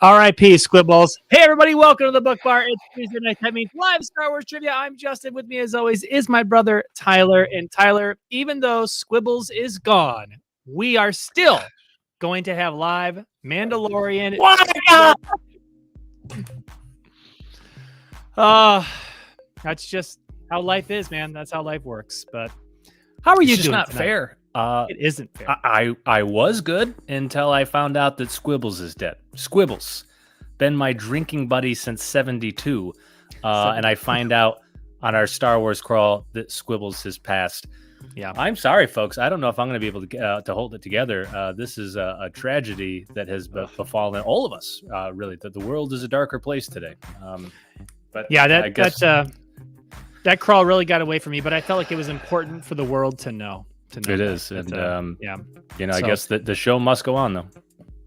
R.I.P. Squibbles. Hey, everybody. Welcome to the Book Bar. It's Tuesday night. That means live Star Wars trivia. I'm Justin. With me, as always, is my brother, Tyler. And Tyler, even though Squibbles is gone, we are still going to have live Mandalorian. That's just how life is, man. That's how life works. But how are you doing? It's not tonight? Fair. It isn't fair. I was good until I found out that Squibbles is dead. Squibbles, been my drinking buddy since 72. And I find out on our Star Wars crawl that Squibbles has passed. Yeah. I'm sorry, folks. I don't know if I'm going to be able to hold it together. This is a tragedy that has befallen all of us, really. The world is a darker place today. But yeah, I guess... that crawl really got away from me, but I felt like it was important for the world to know. It is. And, yeah. I guess the show must go on, though.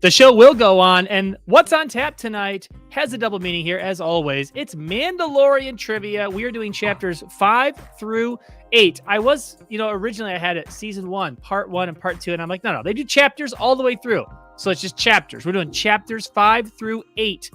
The show will go on. And what's on tap tonight has a double meaning here, as always. It's Mandalorian trivia. We are doing chapters 5 through 8. I was, originally I had it season 1, part 1 and part 2. And I'm like, no, they do chapters all the way through. So it's just chapters. We're doing chapters 5 through 8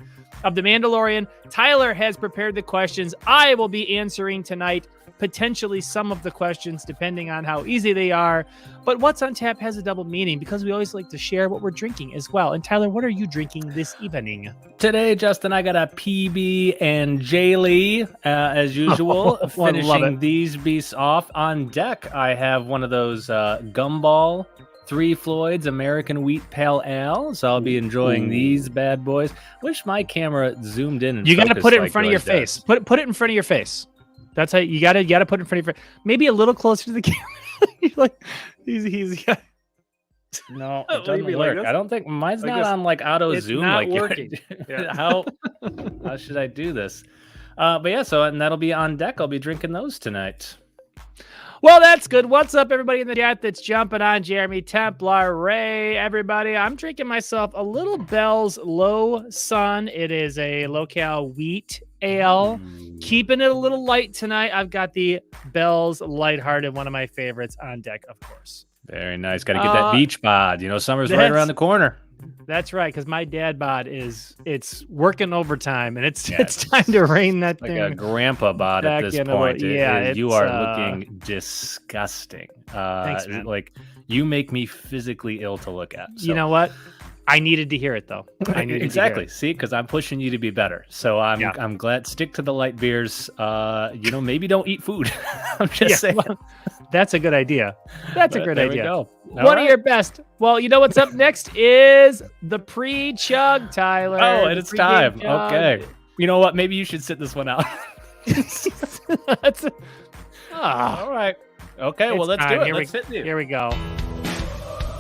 of The Mandalorian. Tyler has prepared the questions. I will be answering tonight. Potentially some of the questions, depending on how easy they are. But what's on tap has a double meaning because we always like to share what we're drinking as well. And Tyler, what are you drinking this evening? Today, Justin, I got a PB and J-Lee, as usual. Finishing these beasts off. On deck, I have one of those Gumball 3 Floyd's American Wheat Pale Ale. So I'll be enjoying these bad boys. Wish my camera zoomed in. And you got to put it in front of your face. Put it in front of your face. That's how you gotta put it in front of your face. Maybe a little closer to the camera. he's no, it doesn't work. I don't think mine's not on auto zoom. Not working. How should I do this? But yeah, and that'll be on deck. I'll be drinking those tonight. Well, that's good. What's up, everybody in the chat that's jumping on? Jeremy, Templar, Ray, everybody. I'm drinking myself a little Bell's Low Sun. It is a low-cal wheat ale. Keeping it a little light tonight. I've got the Bell's Lighthearted, one of my favorites, on deck, of course. Very nice. Got to get that beach bod. Summer's right around the corner. That's right, because my dad bod it's working overtime, and it's time to rein that thing. Like a grandpa bod at this point. You are looking disgusting. Thanks, man. You make me physically ill to look at. So. You know what? I needed to hear it though. Exactly. See, because I'm pushing you to be better. So I'm glad. Stick to the light beers. Maybe don't eat food. I'm just saying. Well, that's a good idea. That's a great idea. We go. One of your best. Well, you know what's up next is the pre-chug, Tyler. Oh, and it's time. Okay. You know what? Maybe you should sit this one out. All right. Okay. Well, let's do it. Here we go.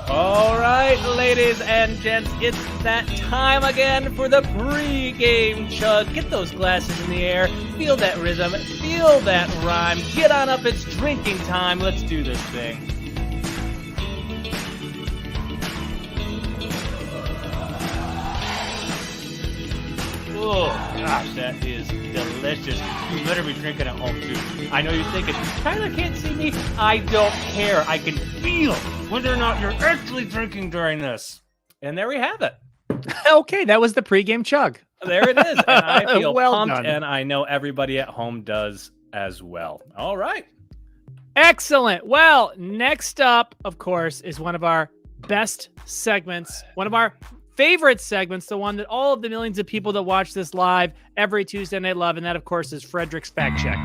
All right, ladies and gents, it's that time again for the pre-game chug. Get those glasses in the air, feel that rhythm, feel that rhyme. Get on up, it's drinking time. Let's do this thing. Oh, gosh, that is delicious. You better be drinking at home, too. I know you're thinking, Tyler can't see me. I don't care. I can feel whether or not you're actually drinking during this. And there we have it. Okay, that was the pregame chug. There it is. And I feel well pumped, done. and I know everybody at home does as well. All right. Excellent. Well, next up, of course, is one of our best segments, one of our favorite segments, the one that all of the millions of people that watch this live every Tuesday night love, and that, of course, is Frederick's Fact Check.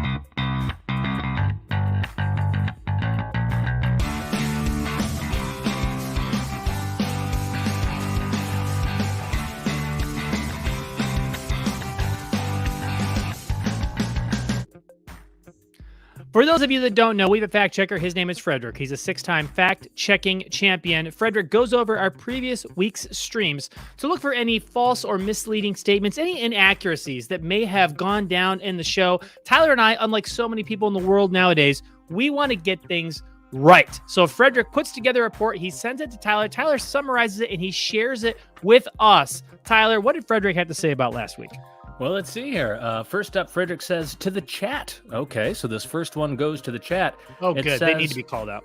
For those of you that don't know, we have a fact checker. His name is Frederick. He's a 6-time fact-checking champion. Frederick goes over our previous week's streams to look for any false or misleading statements, any inaccuracies that may have gone down in the show. Tyler and I, unlike so many people in the world nowadays, we want to get things right. So Frederick puts together a report. He sends it to Tyler. Tyler summarizes it, and he shares it with us. Tyler, what did Frederick have to say about last week? Well, let's see here. First up, Frederick says, to the chat. Okay, so this first one goes to the chat. Oh, good. They need to be called out.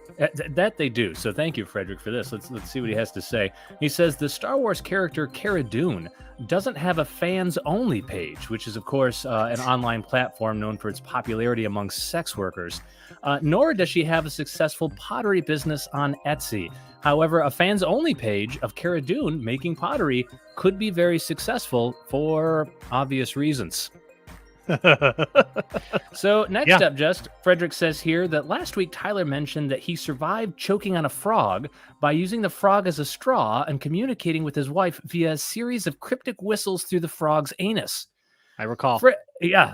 That they do. So thank you, Frederick, for this. Let's see what he has to say. He says, the Star Wars character Cara Dune doesn't have a fans-only page, which is, of course, an online platform known for its popularity among sex workers. Nor does she have a successful pottery business on Etsy. However, a fans-only page of Cara Dune making pottery could be very successful for obvious reasons. So next up, Frederick says here that last week Tyler mentioned that he survived choking on a frog by using the frog as a straw and communicating with his wife via a series of cryptic whistles through the frog's anus. I recall.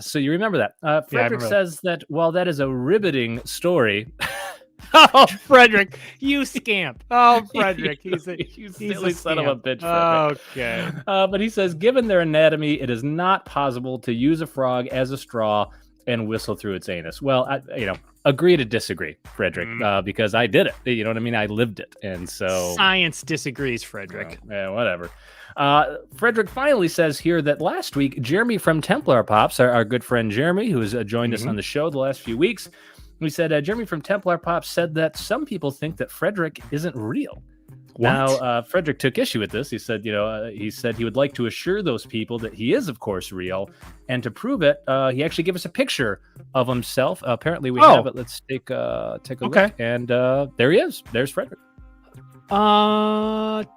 So you remember that. Frederick says that while that is a riveting story... Oh, Frederick, you scamp. Oh, Frederick, he's a silly son of a bitch, Frederick. Okay. But he says, given their anatomy, it is not possible to use a frog as a straw and whistle through its anus. Well, agree to disagree, Frederick, because I did it. You know what I mean? I lived it. And so... Science disagrees, Frederick. Yeah, whatever. Frederick finally says here that last week, Jeremy from Templar Pops, our good friend Jeremy, who has joined us on the show the last few weeks, we said Jeremy from Templar Pops said that some people think that Frederick isn't real. What? Now, Frederick took issue with this. He said, he would like to assure those people that he is, of course, real. And to prove it, he actually gave us a picture of himself. Apparently, we have it. Let's take a look. And there he is. There's Frederick. Tyler,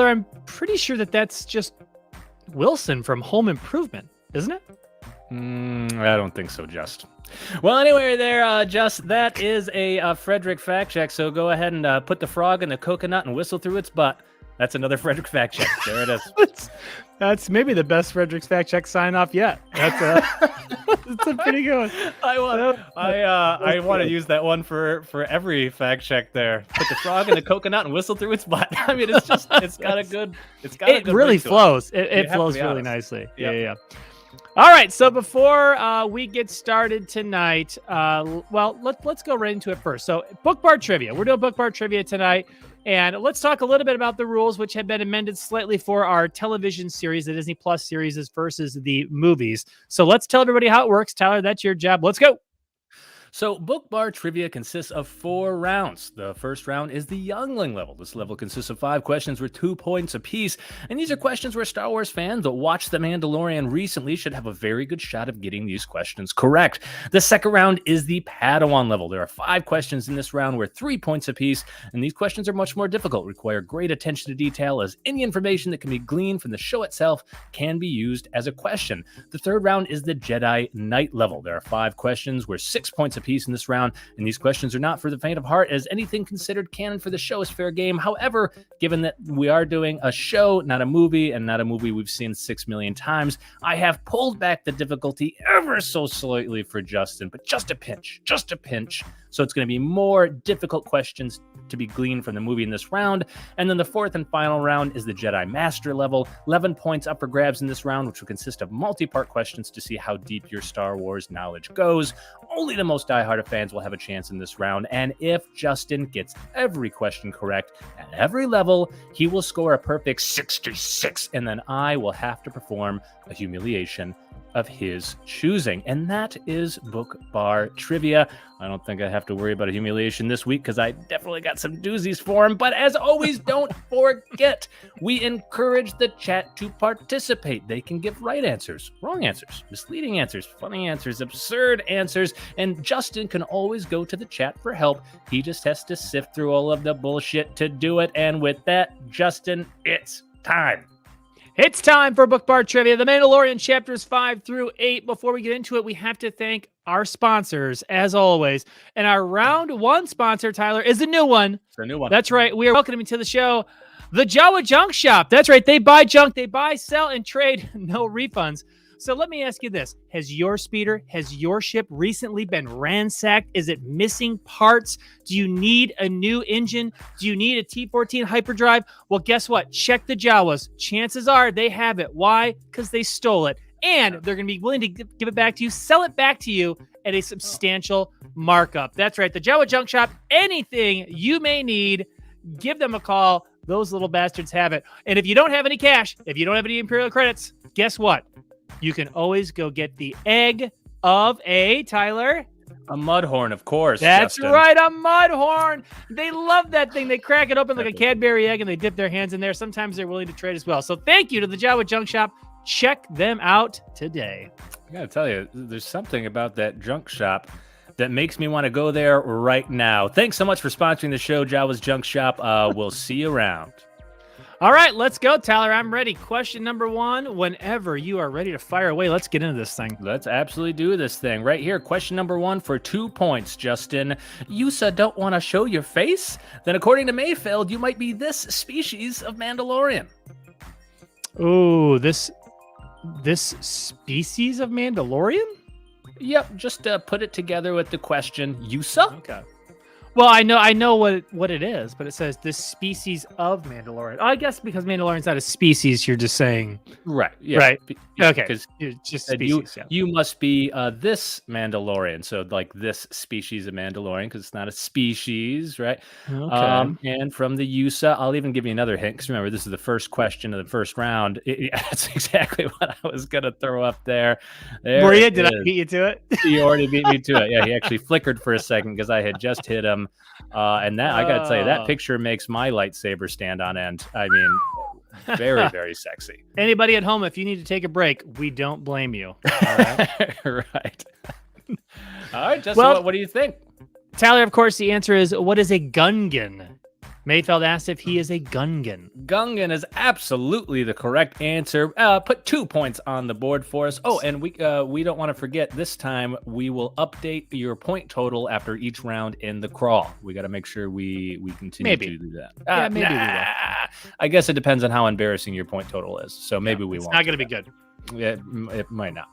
I'm pretty sure that's just Wilson from Home Improvement, isn't it? I don't think so, Just. Well, anyway, there, Just, that is a Frederick fact check. So go ahead and put the frog in the coconut and whistle through its butt. That's another Frederick fact check. There it is. That's maybe the best Frederick's fact check sign off yet. That's a pretty good one. I want to use that one for every fact check there. Put the frog in the coconut and whistle through its butt. I mean, it really flows. It flows really nicely. Yep. Yeah. All right, so before we get started tonight, let's go right into it first. So, BookBar trivia. We're doing BookBar trivia tonight, and let's talk a little bit about the rules, which have been amended slightly for our television series, the Disney Plus series versus the movies. So let's tell everybody how it works. Tyler, that's your job. Let's go. So BookBar trivia consists of 4 rounds. The first round is the Youngling Level. This level consists of 5 questions worth 2 points apiece, and these are questions where Star Wars fans that watched The Mandalorian recently should have a very good shot of getting these questions correct. The second round is the Padawan Level. There are 5 questions in this round worth 3 points apiece, and these questions are much more difficult, require great attention to detail, as any information that can be gleaned from the show itself can be used as a question. The third round is the Jedi Knight Level. There are 5 questions worth 6 points apiece in this round, and these questions are not for the faint of heart, as anything considered canon for the show is fair game. However, given that we are doing a show, not a movie, and not a movie we've seen 6 million times, I have pulled back the difficulty ever so slightly for Justin, but just a pinch. So it's going to be more difficult questions to be gleaned from the movie in this round. And then the fourth and final round is the Jedi Master Level. 11 points up for grabs in this round, which will consist of multi-part questions to see how deep your Star Wars knowledge goes. Only the most diehard fans will have a chance in this round. And if Justin gets every question correct at every level, he will score a perfect 66. And then I will have to perform a humiliation of his choosing. And that is Book Bar Trivia. I don't think I have to worry about a humiliation this week because I definitely got some doozies for him. But as always, don't forget, we encourage the chat to participate. They can give right answers, wrong answers, misleading answers, funny answers, absurd answers. And Justin can always go to the chat for help. He just has to sift through all of the bullshit to do it. And with that, Justin, it's time. It's time for Book Bar Trivia, The Mandalorian Chapters 5 through 8. Before we get into it, we have to thank our sponsors, as always. And our round one sponsor, Tyler, is a new one. It's a new one. That's right. We are welcoming to the show the Jawa Junk Shop. That's right. They buy junk. They buy, sell, and trade. No refunds. So let me ask you this. Has your speeder, has your ship recently been ransacked? Is it missing parts? Do you need a new engine? Do you need a T14 hyperdrive? Well, guess what? Check the Jawas. Chances are they have it. Why? Because they stole it. And they're going to be willing to give it back to you, sell it back to you at a substantial markup. That's right. The Jawa Junk Shop, anything you may need, give them a call. Those little bastards have it. And if you don't have any cash, if you don't have any Imperial credits, guess what? You can always go get the egg of Tyler. A mudhorn, of course. That's Justin. right, a mudhorn. They love that thing. They crack it open like a Cadbury egg and they dip their hands in there. Sometimes they're willing to trade as well. So thank you to the Jawa Junk Shop. Check them out today. I gotta tell you, there's something about that junk shop that makes me want to go there right now. Thanks so much for sponsoring the show, Jawa's Junk Shop. We'll see you around. All right, let's go, Tyler. I'm ready. Question number one. Whenever you are ready to fire away, let's get into this thing. Let's absolutely do this thing. Right here, question number one for 2 points, Justin. Yusa don't want to show your face? Then according to Mayfeld, you might be this species of Mandalorian. Ooh, this species of Mandalorian? Yep, just put it together with the question, Yusa? Okay. Well, I know what it is, but it says this species of Mandalorian. I guess because Mandalorian's not a species, you're just saying right. Yeah. Right. Okay. Because just species. You must be this Mandalorian. So like this species of Mandalorian, because it's not a species, right? Okay. And from the Yusa, I'll even give you another hint. Because remember, this is the first question of the first round. That's exactly what I was gonna throw up there. Were you? Did I beat you to it? He already beat me to it. Yeah, he actually flickered for a second because I had just hit him. And that I gotta tell you, that picture makes my lightsaber stand on end. I mean, very, very sexy. Anybody at home, if you need to take a break, we don't blame you. All right. Right. All right, Justin, well, what do you think? Tyler, of course, the answer is, what is a Gungan? Mayfeld asked if he is a Gungan. Gungan is absolutely the correct answer. Put 2 points on the board for us. Oh, and we don't want to forget, this time we will update your point total after each round in the crawl. We got to make sure we continue to do that. Yeah, maybe we will. I guess it depends on how embarrassing your point total is. So maybe we won't. It's not going to be good. It might not.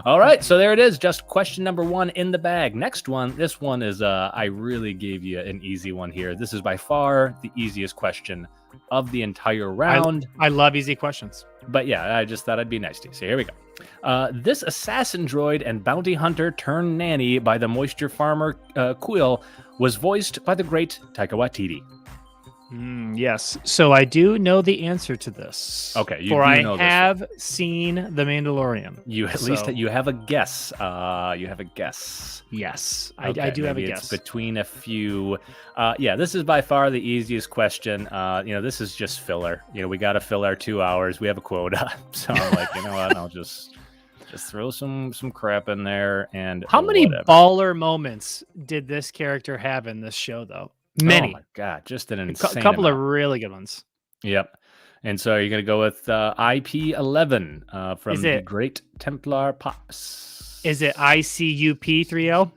All right, so there it is. Just question number one in the bag. Next one. This one is I really gave you an easy one here. This is by far the easiest question of the entire round. I love easy questions. But yeah, I just thought I'd be nice to you. So here we go. This assassin droid and bounty hunter turned nanny by the moisture farmer Quill was voiced by the great Taika Waititi. Yes. So I do know the answer to this. Okay. I have seen The Mandalorian. You least you have a guess. You have a guess. Yes. Okay, I do have a it's guess. Between a few. Yeah, this is by far the easiest question. This is just filler. We got to fill our 2 hours. We have a quota. So I'm like, you know what? I'll just throw some crap in there. And how many baller moments did this character have in this show, though? Many. Oh my god, just an insane couple amount. of really good ones. Yep. And so you're going to go with IP11 from the Great Templar Pops. Is it ICUP30?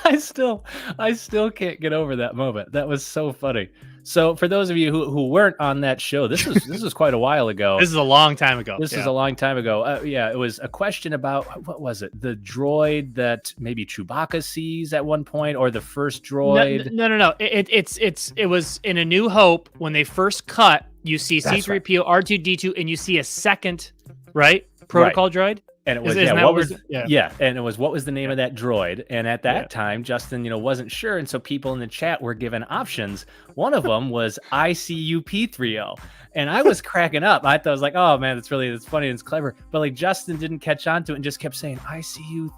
I still can't get over that moment. That was so funny. So for those of you who weren't on that show, this was quite a while ago. This is a long time ago. This is a long time ago. It was a question about, what was it? The droid that maybe Chewbacca sees at one point, or the first droid? No. It was in A New Hope when they first cut. You see C-3PO, R2-D2, and you see a second, right? Protocol droid. And it was, and it was, what was the name of that droid? And at that time, Justin, wasn't sure. And so people in the chat were given options. One of them was ICUP30. And I was cracking up. I thought, I was like, oh man, that's funny and it's clever. But like Justin didn't catch on to it and just kept saying, ICUP30,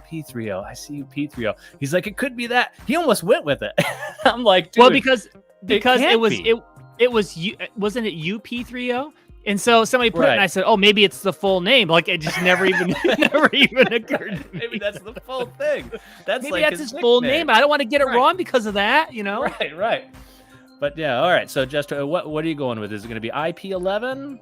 ICUP30. He's like, it could be that. He almost went with it. I'm like, dude, well, because it was wasn't it UP30? And so somebody put it, and I said, "Oh, maybe it's the full name." Like it just never even occurred to me. Maybe that's the full thing. Maybe that's his full name. I don't want to get it wrong because of that, Right. But yeah, all right. So just what are you going with? Is it going to be IP11?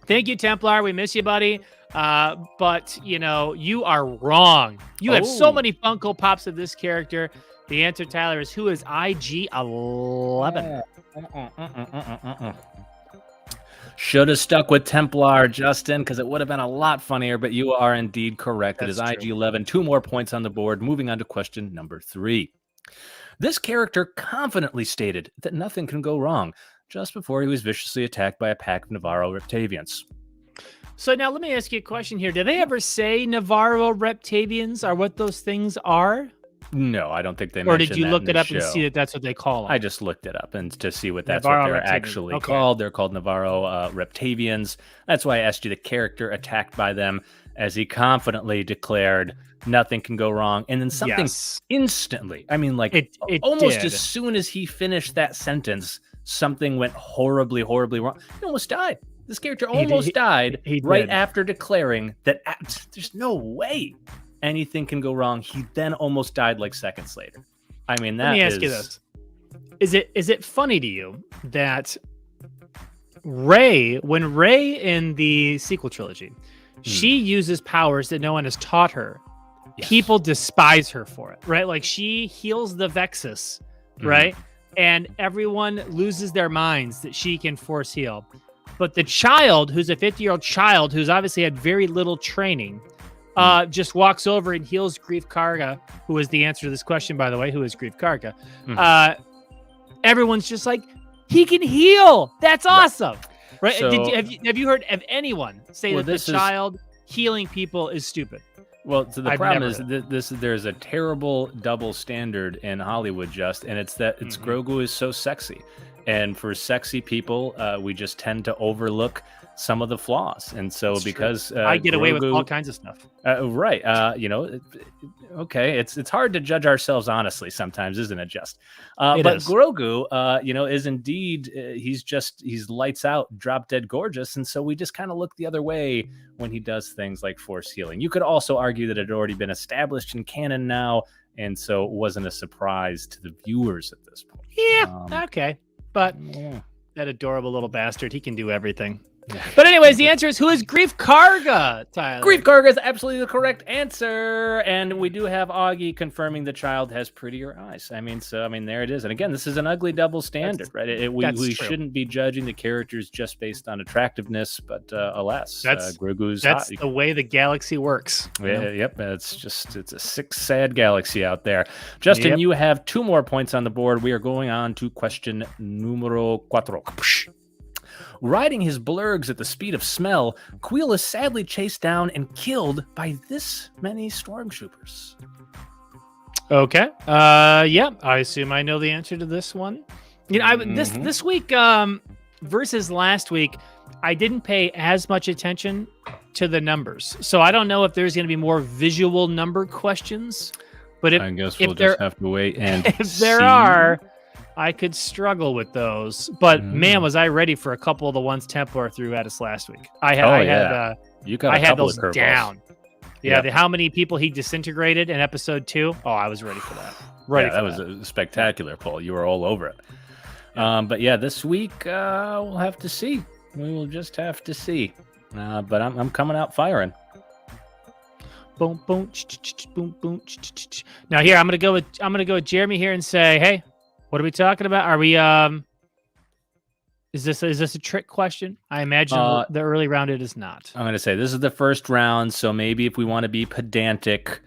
Thank you, Templar. We miss you, buddy. But you are wrong. You have so many Funko Pops of this character. The answer, Tyler, is who is IG11? Should have stuck with Templar, Justin, because it would have been a lot funnier, but you are indeed correct. It is IG11. 2 more points on the board. Moving on to question number 3. This character confidently stated that nothing can go wrong just before he was viciously attacked by a pack of Navarro Reptavians. So now let me ask you a question here. Did they ever say Navarro Reptavians are what those things are? No, I don't think they mentioned that. Or did you look it up and see that that's what they call them? I just looked it up and to see what that's what they're actually called. They're called Navarro Reptavians. That's why I asked you the character attacked by them, as he confidently declared nothing can go wrong. And then something instantly, I mean, like it almost did. As soon as he finished that sentence, something went horribly, horribly wrong. He almost died. This character almost died right after declaring that there's no way anything can go wrong. He then almost died like seconds later. I mean, that Let me ask you this. Is it funny to you that when Rey in the sequel trilogy, she uses powers that no one has taught her, people despise her for it, right? Like she heals the Vexus, right? And everyone loses their minds that she can force heal. But the child, who's a 50-year-old child, who's obviously had very little training, just walks over and heals Grief Karga, who is the answer to this question, by the way. Who is Grief Karga? Everyone's just like, he can heal. That's awesome, right? So, have you heard of anyone say that the child healing people is stupid? Well, so the problem is there's a terrible double standard in Hollywood, and it's that Grogu is so sexy, and for sexy people, we just tend to overlook some of the flaws, and so that's because I get away with all kinds of stuff, right? Okay, it's hard to judge ourselves honestly sometimes, isn't it? But Grogu, is indeed he's lights out, drop dead gorgeous, and so we just kind of look the other way when he does things like force healing. You could also argue that it had already been established in canon now, and so it wasn't a surprise to the viewers at this point. Yeah, okay, but that adorable little bastard, he can do everything. But anyways, the answer is who is Grief Karga, Tyler? Grief Karga is absolutely the correct answer. And we do have Augie confirming the child has prettier eyes. I mean, there it is. And again, this is an ugly double standard, right? We shouldn't be judging the characters just based on attractiveness, but alas, Grogu's that's hot. The way the galaxy works. Yep. It's a sick, sad galaxy out there. Justin, you have 2 more points on the board. We are going on to question numero 4. Riding his blurgs at the speed of smell, Quill is sadly chased down and killed by this many stormtroopers. Okay. I assume I know the answer to this one. This week versus last week, I didn't pay as much attention to the numbers, so I don't know if there's going to be more visual number questions. But I guess we'll just have to wait and if there are. I could struggle with those, but man, was I ready for a couple of the ones Templar threw at us last week. I had those down. Yeah, how many people he disintegrated in episode 2? Oh, I was ready for that. That was a spectacular pull. You were all over it. But this week we'll have to see. We will just have to see. But I'm coming out firing. Boom, boom, boom, boom. Now here I'm gonna go with Jeremy here and say, hey. What are we talking about? Are we is this a trick question? I imagine the early round it is not. I'm going to say this is the first round, so maybe if we want to be pedantic,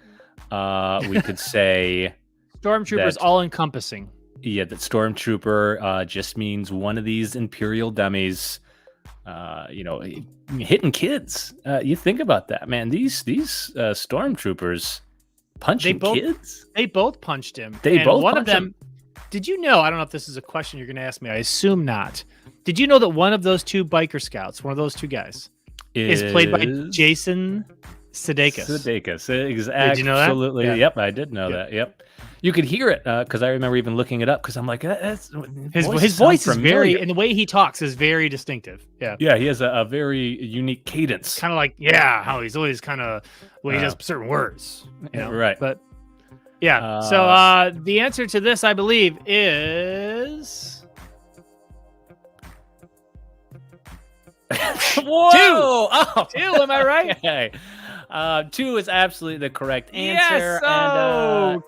we could say Stormtrooper is all encompassing. Yeah, that Stormtrooper just means one of these Imperial dummies. hitting kids. You think about that, man. These stormtroopers punching kids. They both punched him. One of them. Did you know? I don't know if this is a question you're going to ask me. I assume not. Did you know that one of those two biker scouts, one of those two guys, is played by Jason Sudeikis? Did you know that? Absolutely. Yeah. Yep, I did know that. Yep. You could hear it because I remember even looking it up because I'm like, his voice is very, and the way he talks is very distinctive. Yeah. Yeah, he has a very unique cadence. Kind of like, how he's always kind of, he does certain words. Right. But yeah. So the answer to this, I believe, is... Whoa! 2. Oh. 2, am I right? Okay. 2 is absolutely the correct answer.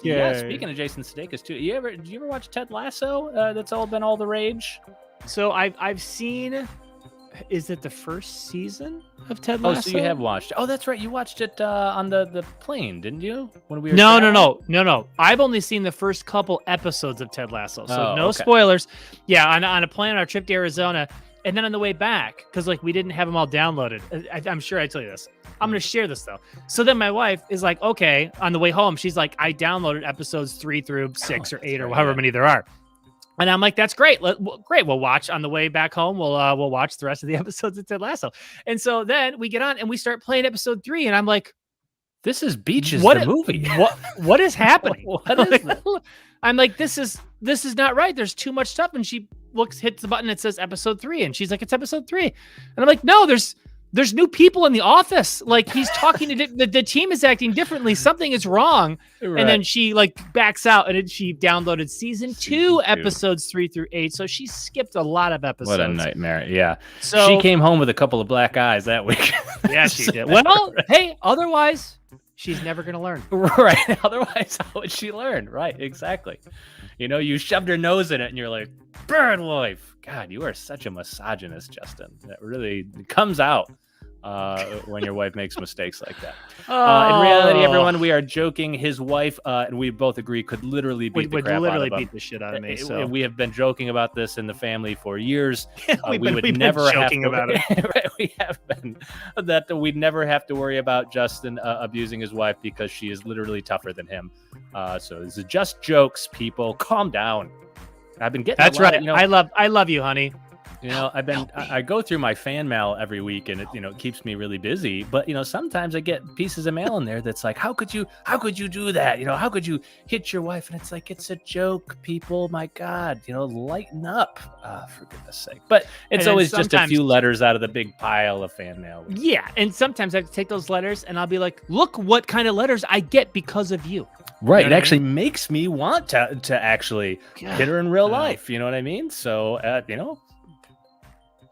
Yes, and speaking of Jason Sudeikis too, did you ever watch Ted Lasso? That's been all the rage. So I've seen. Is it the first season of Ted Lasso? Oh, so you have watched it. Oh, that's right. You watched it on the plane, didn't you? When we were No. I've only seen the first couple episodes of Ted Lasso, so no spoilers. Yeah, on a plane on our trip to Arizona, and then on the way back, because we didn't have them all downloaded. I'm sure I tell you this. I'm going to share this, though. So then my wife is like, okay, on the way home, she's like, I downloaded episodes 3 through 6 or 8 or however many there are. And I'm like, that's great. Great. We'll watch on the way back home. We'll watch the rest of the episodes of Ted Lasso. And so then we get on and we start playing episode 3. And I'm like, this is Beaches, the movie. What is happening? What is this? I'm like, this is not right. There's too much stuff. And she hits the button. It says episode 3. And she's like, it's episode 3. And I'm like, no, there's new people in the office. He's talking to the team is acting differently. Something is wrong. Right. And then she backs out and she downloaded season 2 episodes 3 through 8. So she skipped a lot of episodes. What a nightmare. Yeah. So she came home with a couple of black eyes that week. Yeah, she did. Well, hey, otherwise she's never going to learn. Right. Otherwise, how would she learn? Right. Exactly. You shoved her nose in it and you're like, bird wife. God, you are such a misogynist, Justin. That really comes out when your wife makes mistakes like that. In reality, everyone, we are joking. His wife, and we both agree, could literally beat the crap out of him. Beat the shit out of me. So we have been joking about this in the family for years. We've been joking about it. We have been that we'd never have to worry about Justin abusing his wife because she is literally tougher than him. So this is just jokes, people. Calm down. I've been getting. That's right. I love you, honey. I go through my fan mail every week, and it keeps me really busy. But sometimes I get pieces of mail in there that's like, how could you do that? How could you hit your wife? And it's like, it's a joke, people. My God, lighten up, for goodness sake. But it's always just a few letters out of the big pile of fan mail. Yeah, and sometimes I have to take those letters, and I'll be like, look what kind of letters I get because of you. Right. It actually makes me want to actually hit her in real life. You know what I mean? So,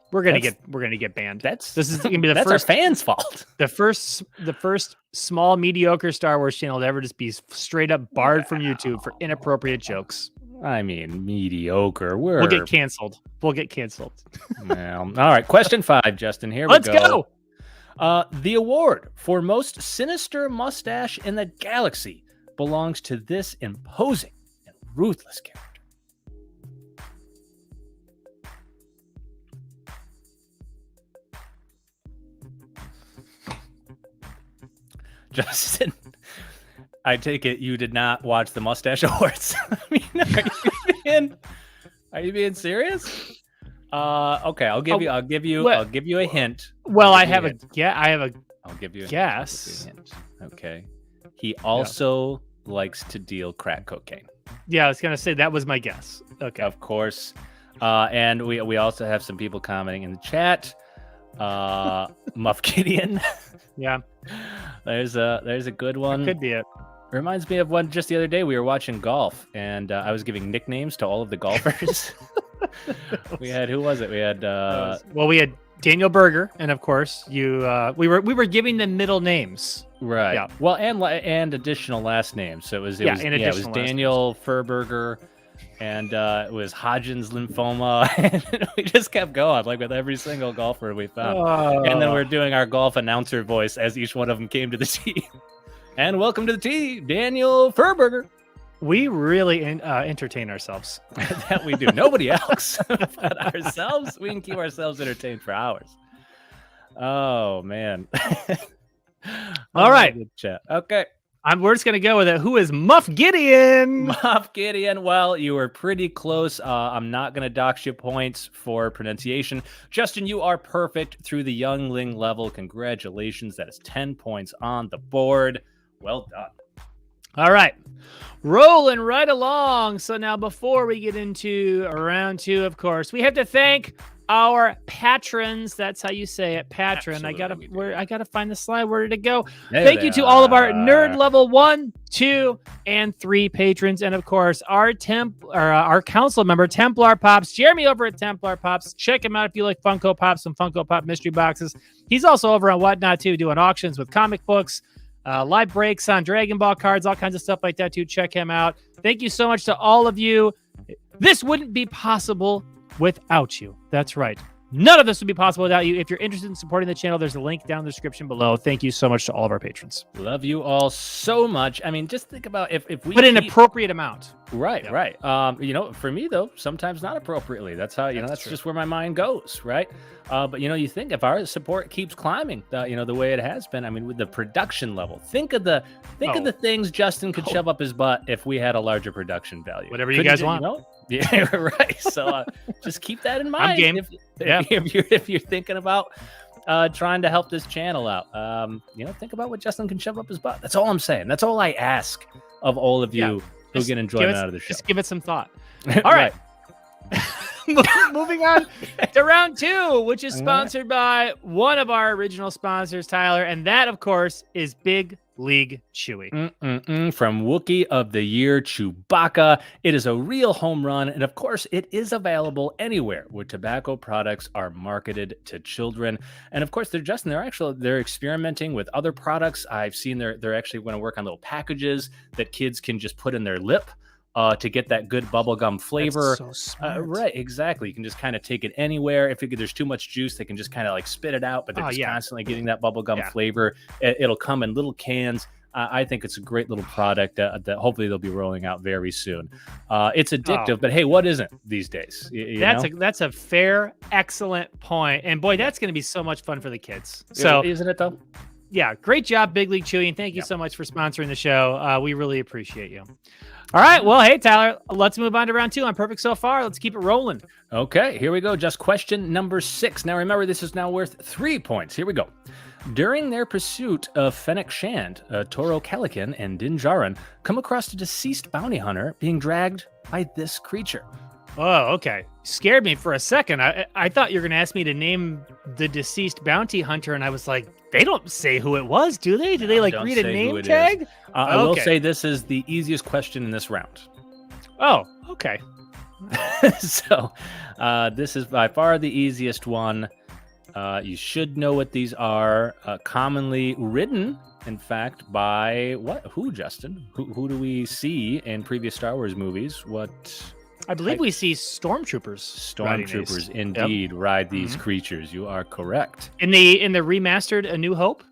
we're gonna get banned. This is gonna be that's our fans' fault. The first small mediocre Star Wars channel to ever just be straight up barred from YouTube for inappropriate jokes. I mean, mediocre. We'll get canceled. Well, all right. Question 5, Justin. Here we go. Let's go. The award for most sinister mustache in the galaxy belongs to this imposing and ruthless character. Justin, I take it you did not watch the Mustache Awards. I mean, are you being serious? Okay, I'll give you a hint. Well, I'll give you a guess. Okay. He also likes to deal crack cocaine. Yeah, I was gonna say that was my guess. Okay, of course. And we also have some people commenting in the chat. Muff Gideon. Yeah, there's a good one. That could be it. Reminds me of one just the other day. We were watching golf, and I was giving nicknames to all of the golfers. We had who was it? We had we had Daniel Berger, and of course we were giving them middle names. Right. Yeah. Well, and additional last names. So it was Daniel Furberger. And it was Hodgins lymphoma, and we just kept going with every single golfer we found. And then we're doing our golf announcer voice as each one of them came to the tee. And welcome to the tee, Daniel Furberger. We really entertain ourselves. That we do. Nobody else but ourselves. We can keep ourselves entertained for hours. Oh, man. All right. Good chat. Okay. We're just going to go with it. Who is Muff Gideon? Moff Gideon. Well, you were pretty close. I'm not going to dox you points for pronunciation. Justin, you are perfect through the Youngling level. Congratulations. That is 10 points on the board. Well done. All right. Rolling right along. So now before we get into round 2, of course, we have to thank our patrons. That's how you say it, patron. I gotta find the slide. Where did it go? Thank you to all of our nerd level 1, 2, and 3 patrons, and of course our council member Templar Pops, Jeremy over at Templar Pops. Check him out if you like Funko Pops and Funko Pop mystery boxes. He's also over on Whatnot too, doing auctions with comic books, live breaks on Dragon Ball cards, all kinds of stuff like that too. Check him out. Thank you so much to all of you. This wouldn't be possible without you. That's right. None of this would be possible without you. If you're interested in supporting the channel, there's a link down in the description below. Thank you so much to all of our patrons. Love you all so much. I mean, just think about if we put an appropriate amount. Right, yep. Right. You know, for me though, sometimes not appropriately. That's how, you know, that's just where my mind goes, right? But you know, you think if our support keeps climbing, you know, the way it has been, I mean, with the production level, think of the things Justin could shove up his butt if we had a larger production value. Whatever you guys want. You know? Yeah, right. So just keep that in mind. I'm game. If you're thinking about trying to help this channel out, you know, think about what Justin can shove up his butt. That's all I'm saying. That's all I ask of all of you who get enjoyment out of the show. Just give it some thought. All right. Moving on to round 2, which is sponsored by one of our original sponsors, Tyler, and that, of course, is Big League Chewy. From Wookiee of the Year, Chewbacca. It is a real home run, and of course, it is available anywhere where tobacco products are marketed to children. And of course, they're experimenting with other products. I've seen they're actually going to work on little packages that kids can just put in their lip to get that good bubblegum flavor. That's so smart. Right, exactly. You can just kind of take it anywhere. If there's too much juice, they can just kind of like spit it out, but they're just constantly getting that bubblegum flavor. It'll come in little cans. I think it's a great little product that hopefully they'll be rolling out very soon. It's addictive, but hey, what isn't these days? That's a fair, excellent point. And boy, that's going to be so much fun for the kids. So isn't it though? Yeah, great job, Big League Chewy, and thank you so much for sponsoring the show. We really appreciate you. All right, well, hey, Tyler, let's move on to round 2. I'm perfect so far. Let's keep it rolling. Okay, here we go. Just question number 6. Now, remember, this is now worth 3 points. Here we go. During their pursuit of Fennec Shand, Toro Calican and Din Djarin come across a deceased bounty hunter being dragged by this creature. Oh, okay. Scared me for a second. I thought you were going to ask me to name the deceased bounty hunter, and I was like, they don't say who it was, do they? Do they like read a name tag? I will say this is the easiest question in this round. Oh, okay. So this is by far the easiest one. You should know what these are. Commonly written, in fact, by who, Justin? Who do we see in previous Star Wars movies? I believe we see stormtroopers. Stormtroopers, indeed, ride these creatures. You are correct. In the remastered A New Hope,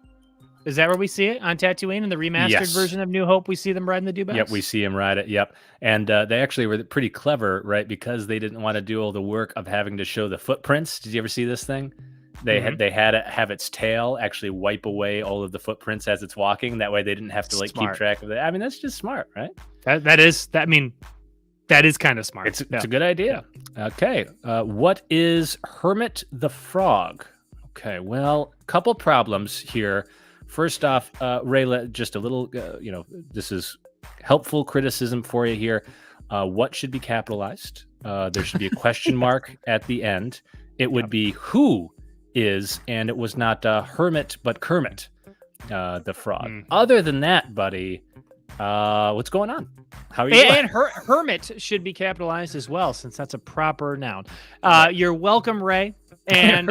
is that where we see it on Tatooine? In the remastered version of New Hope, we see them riding the dewbacks. Yep, we see them ride it. Yep, and they actually were pretty clever, right? Because they didn't want to do all the work of having to show the footprints. Did you ever see this thing? They had it have its tail actually wipe away all of the footprints as it's walking. That way, they didn't have to keep track of it. I mean, that's just smart, right? That is kind of smart. It's a good idea. Okay. What is Hermit the Frog? Okay. Well, couple problems here. First off, Rayla, just a little, this is helpful criticism for you here. What should be capitalized? There should be a question mark at the end. It would be who is, and it was not Hermit, but Kermit the Frog. Other than that, buddy, what's going on? How are you doing? And hermit should be capitalized as well, since that's a proper noun. You're welcome, Ray. And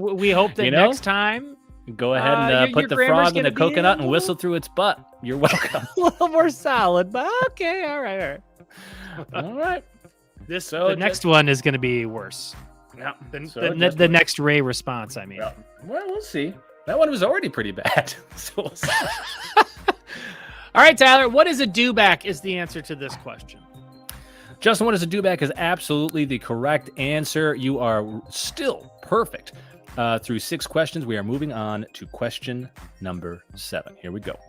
we hope that next time, go ahead and put the frog in a coconut and whistle through its butt. You're welcome. A little more solid, but okay, all right. All right. The next one is going to be worse. Yeah. The next Ray response, I mean. Yeah. Well, we'll see. That one was already pretty bad. So we'll see. All right, Tyler, what is a dewback is the answer to this question. Justin, what is a dewback is absolutely the correct answer. You are still perfect. Through 6 questions, we are moving on to question number 7. Here we go.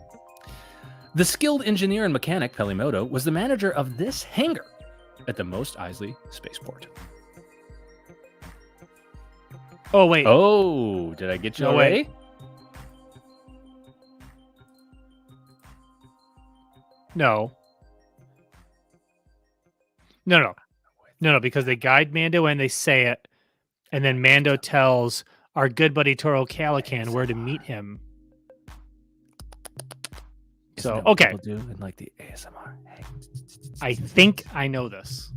The skilled engineer and mechanic, Pelimoto, was the manager of this hangar at the Mos Eisley spaceport. Oh, wait. Oh, did I get you already? No, because they guide Mando and they say it, and then Mando tells our good buddy Toro Calican where to meet him. So, okay. Do in like the ASMR. Hey. I think I know this.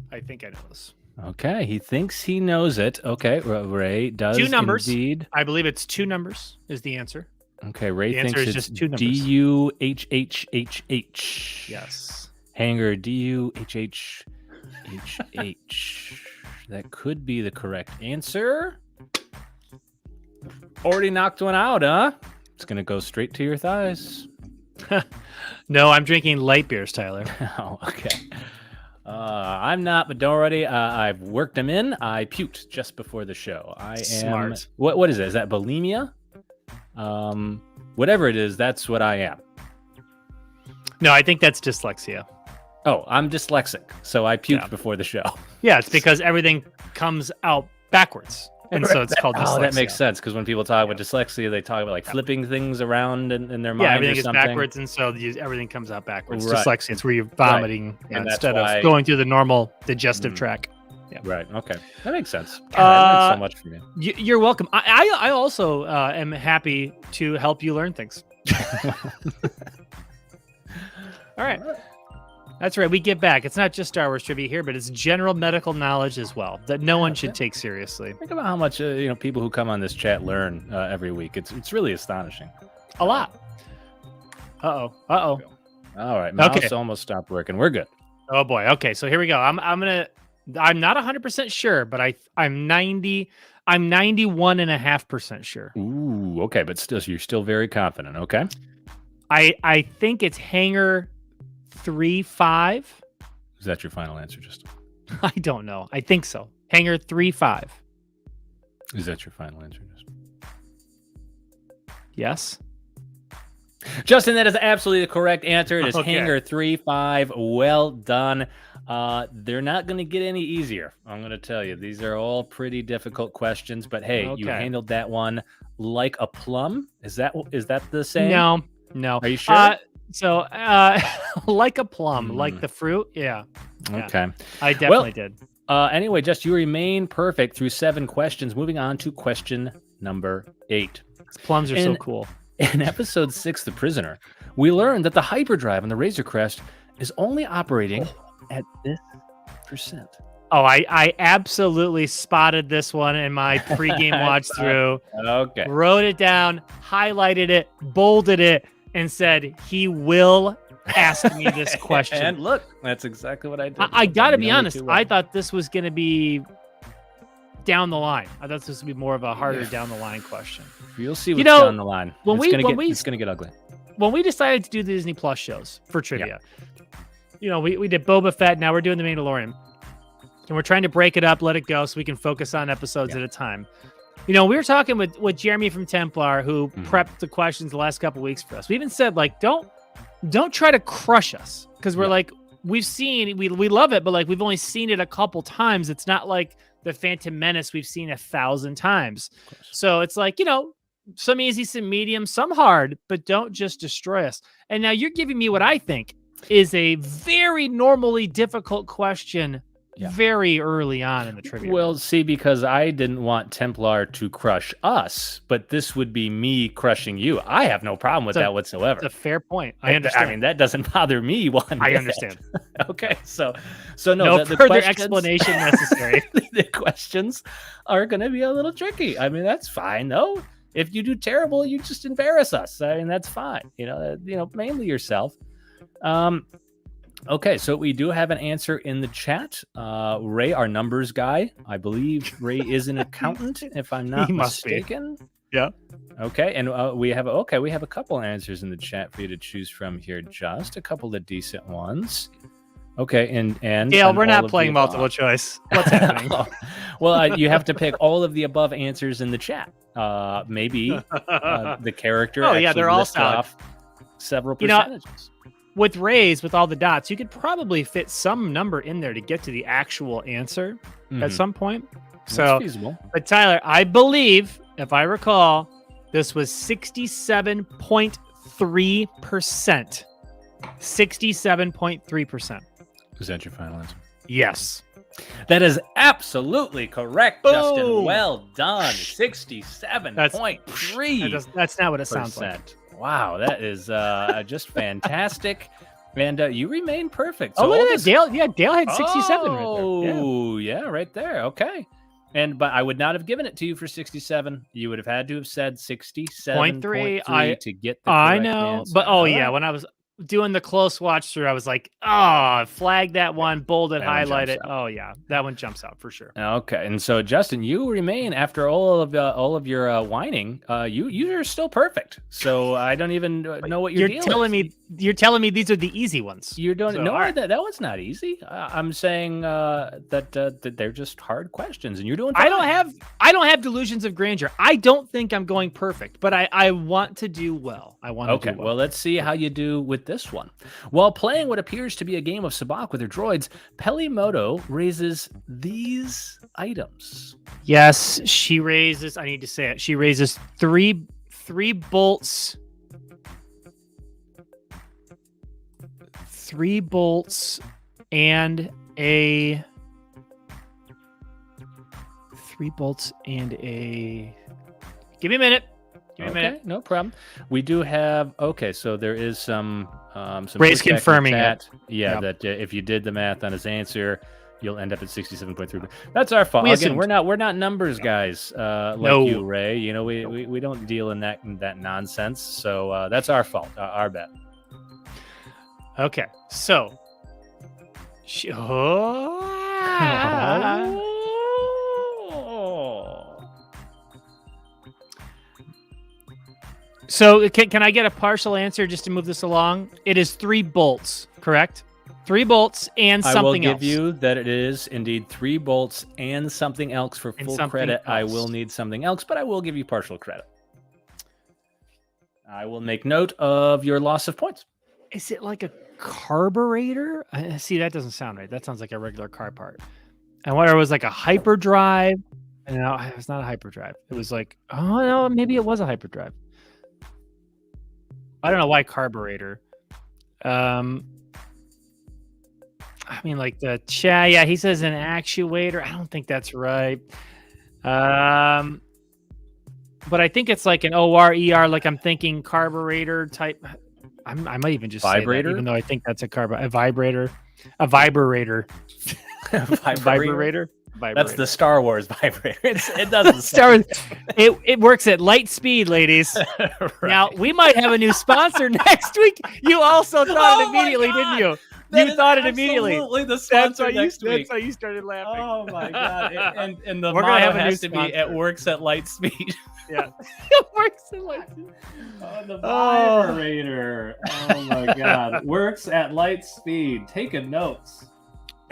Okay, he thinks he knows it. Okay, Ray does 2 numbers. Indeed. I believe it's 2 numbers is the answer. Okay, Ray the thinks answer is it's just 2 numbers. D-U-H-H-H-H. Yes. Hangar D-U-H-H-H-H. That could be the correct answer. Already knocked one out, huh? It's going to go straight to your thighs. No, I'm drinking light beers, Tyler. Oh, okay. I'm not, but don't worry. I've worked them in. I puked just before the show. I am Smart. What is it? Is that bulimia? Whatever it is, that's what I am. No, I think that's dyslexia. Oh, I'm dyslexic, so I puked before the show. Yeah, it's because everything comes out backwards. And so it's called dyslexia. Oh, that makes sense, because when people talk about dyslexia, they talk about like flipping things around in their mind. Everything or is something. Backwards, and so everything comes out backwards. Right. Dyslexia, it's where you're vomiting instead of why... going through the normal digestive tract. Yeah. Right. Okay. That makes sense. That makes so much for me. You're welcome. I also am happy to help you learn things. All right. That's right. We give back. It's not just Star Wars trivia here, but it's general medical knowledge as well that no one should take seriously. Think about how much people who come on this chat learn every week. It's really astonishing. A lot. Uh-oh. All right. Mouse almost stopped working. We're good. Oh boy. Okay. So here we go. I'm not 100% sure, but I'm 91.5% sure. Ooh. Okay. But still, you're still very confident. Okay. I think it's hangar 3-5. Is that your final answer, Justin? I don't know. I think so. Hangar 3-5. Is that your final answer, Justin? Yes. Justin, that is absolutely the correct answer. It is hangar 3-5. Well done. They're not going to get any easier. I'm going to tell you. These are all pretty difficult questions, but hey, you handled that one like a plum. Is that the same? No. Are you sure? So, like a plum, like the fruit. Yeah. Okay. I definitely did. Anyway, just you remain perfect through 7 questions. Moving on to question number 8. Plums are so cool. In episode 6, The Prisoner, we learned that the hyperdrive on the Razor Crest is only operating at this %. Oh, I absolutely spotted this one in my pregame watch through. Okay. Wrote it down, highlighted it, bolded it, and said, he will ask me this question. And look, that's exactly what I did. I got to be honest. I thought this was going to be down the line. I thought this would be more of a harder down the line question. You'll see what's down the line. It's going to get ugly. When we decided to do the Disney Plus shows for trivia, we did Boba Fett. Now we're doing The Mandalorian. And we're trying to break it up, let it go, so we can focus on episodes at a time. We were talking with Jeremy from Templar, who prepped the questions the last couple weeks for us. We even said, like, don't try to crush us, because we're like, we love it, but like we've only seen it a couple times. It's not like the Phantom Menace we've seen 1,000 times. So it's like, some easy, some medium, some hard, but don't just destroy us. And now you're giving me what I think is a very normally difficult question. Very early on in the trivia. Well, see, because I didn't want Templar to crush us, but this would be me crushing you. I have no problem with that whatsoever. It's a fair point. I understand. I mean, that doesn't bother me one bit. I understand. Okay, so no the further explanation necessary. The questions are going to be a little tricky. I mean, that's fine, though. If you do terrible, you just embarrass us. I mean, that's fine. Mainly yourself. Okay, so we do have an answer in the chat. Ray, our numbers guy, I believe Ray is an accountant, if I'm not mistaken. Yeah. Okay, and we have a couple answers in the chat for you to choose from here. Just a couple of decent ones. Okay, and Dale, we're not playing multiple choice. What's happening? Well, you have to pick all of the above answers in the chat. Maybe the character. Oh yeah, they're all off several percentages. With Rays, with all the dots, you could probably fit some number in there to get to the actual answer at some point. So, that's feasible. But Tyler, I believe, if I recall, this was 67.3%. 67.3%. Is that your final answer? Yes. That is absolutely correct, Boom. Justin. Well done. 67.3%. That's not what it sounds like. Wow, that is just fantastic. And you remain perfect. So look at that. Dale had 67 right there. Oh, yeah, right there. Okay. But I would not have given it to you for 67. You would have had to have said 67.3 to get the correct answer. But when I was doing the close watch through, I was like, flag that one, bold it, highlight it. Oh yeah, that one jumps out for sure. Okay, and so Justin, you remain after all of your whining. You are still perfect. So I don't even know what you're telling me. You're telling me these are the easy ones. You don't know that was not easy. I'm saying that they're just hard questions, and you're doing fine. I don't have delusions of grandeur. I don't think I'm going perfect, but I want to do well. I want to do well. Well, let's see how you do with this one. While playing what appears to be a game of sabacc with her droids, Pelimoto raises these items. Yes, she raises. I need to say it. She raises three bolts. 3 bolts and a 3 bolts and a. Give me a minute. No problem. We do have. Okay, so there is some Ray's confirming it. Yeah, that if you did the math on his answer, you'll end up at 67.3. That's our fault. Again, we're not numbers guys like you, Ray. You know, we don't deal in that nonsense. So that's our fault. Our bet. Okay, so so can I get a partial answer just to move this along? It is 3 bolts, correct? 3 bolts and something else. I will give you that it is indeed 3 bolts and something else for full credit. I will need something else, but I will give you partial credit. I will make note of your loss of points. Is it like a carburetor? See, that doesn't sound right. That sounds like a regular car part. And what it was like a hyperdrive? No, it was not a hyperdrive. It was like, oh no, maybe it was a hyperdrive. I don't know why carburetor. I mean, like the chat. Yeah, he says an actuator. I don't think that's right. But I think it's like an ORER. Like I'm thinking carburetor type. I might even just vibrator, say that, even though I think that's a vibrator. Vibrator. That's the Star Wars vibrator. It doesn't. Star Wars. It works at light speed, ladies. Right. Now we might have a new sponsor next week. You also thought it immediately, didn't you? You thought it immediately. Absolutely, the sponsor next week. That's why you started laughing. Oh my god! And the motto has to be "It works at light speed." Yeah, it works at light speed. Oh, the vibrator. Oh my god, works at light speed. Taking notes.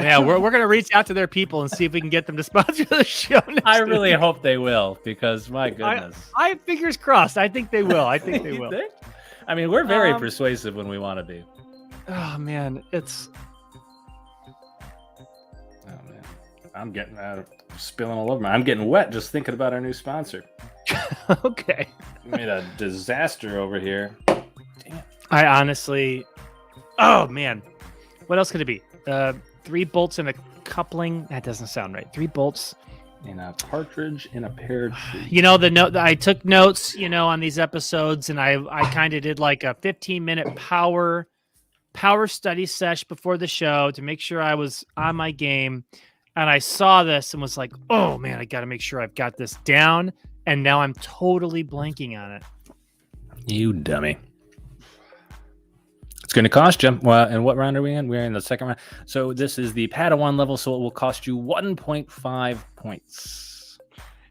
Yeah, we're gonna reach out to their people and see if we can get them to sponsor the show. I really hope they will, because my goodness, I have fingers crossed. I think they will. I think they will. Think? I mean, we're very persuasive when we want to be. Oh man, I'm getting spilling all over me. I'm getting wet just thinking about our new sponsor. Okay, we made a disaster over here. Damn. I honestly, oh man, what else could it be? 3 bolts and a coupling. That doesn't sound right. 3 bolts and a partridge in a pear tree. You know, I took notes, on these episodes, and I kind of did like a 15-minute power study sesh before the show to make sure I was on my game. And I saw this and was like, oh man, I got to make sure I've got this down. And now I'm totally blanking on it. You dummy. It's going to cost you. Well, and what round are we in? We're in the second round. So this is the Padawan level, so it will cost you 1.5 points.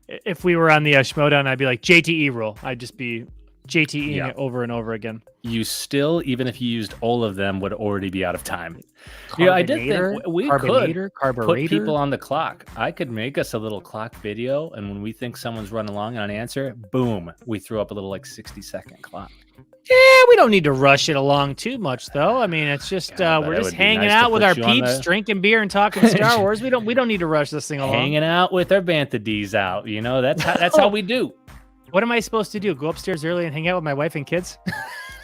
if we were on the Schmodown, I'd be like JTE rule. I'd just be JTEing it over and over again. You still, even if you used all of them, would already be out of time. Yeah, I did think we could put people on the clock. I could make us a little clock video, and when we think someone's run along on an answer, boom, we throw up a little like 60-second clock. Yeah, we don't need to rush it along too much, though. I mean, it's just we're just hanging out with our peeps, drinking beer, and talking Star Wars. We don't need to rush this thing along. Hanging out with our Bantha D's out, you know. That's how we do. What am I supposed to do? Go upstairs early and hang out with my wife and kids?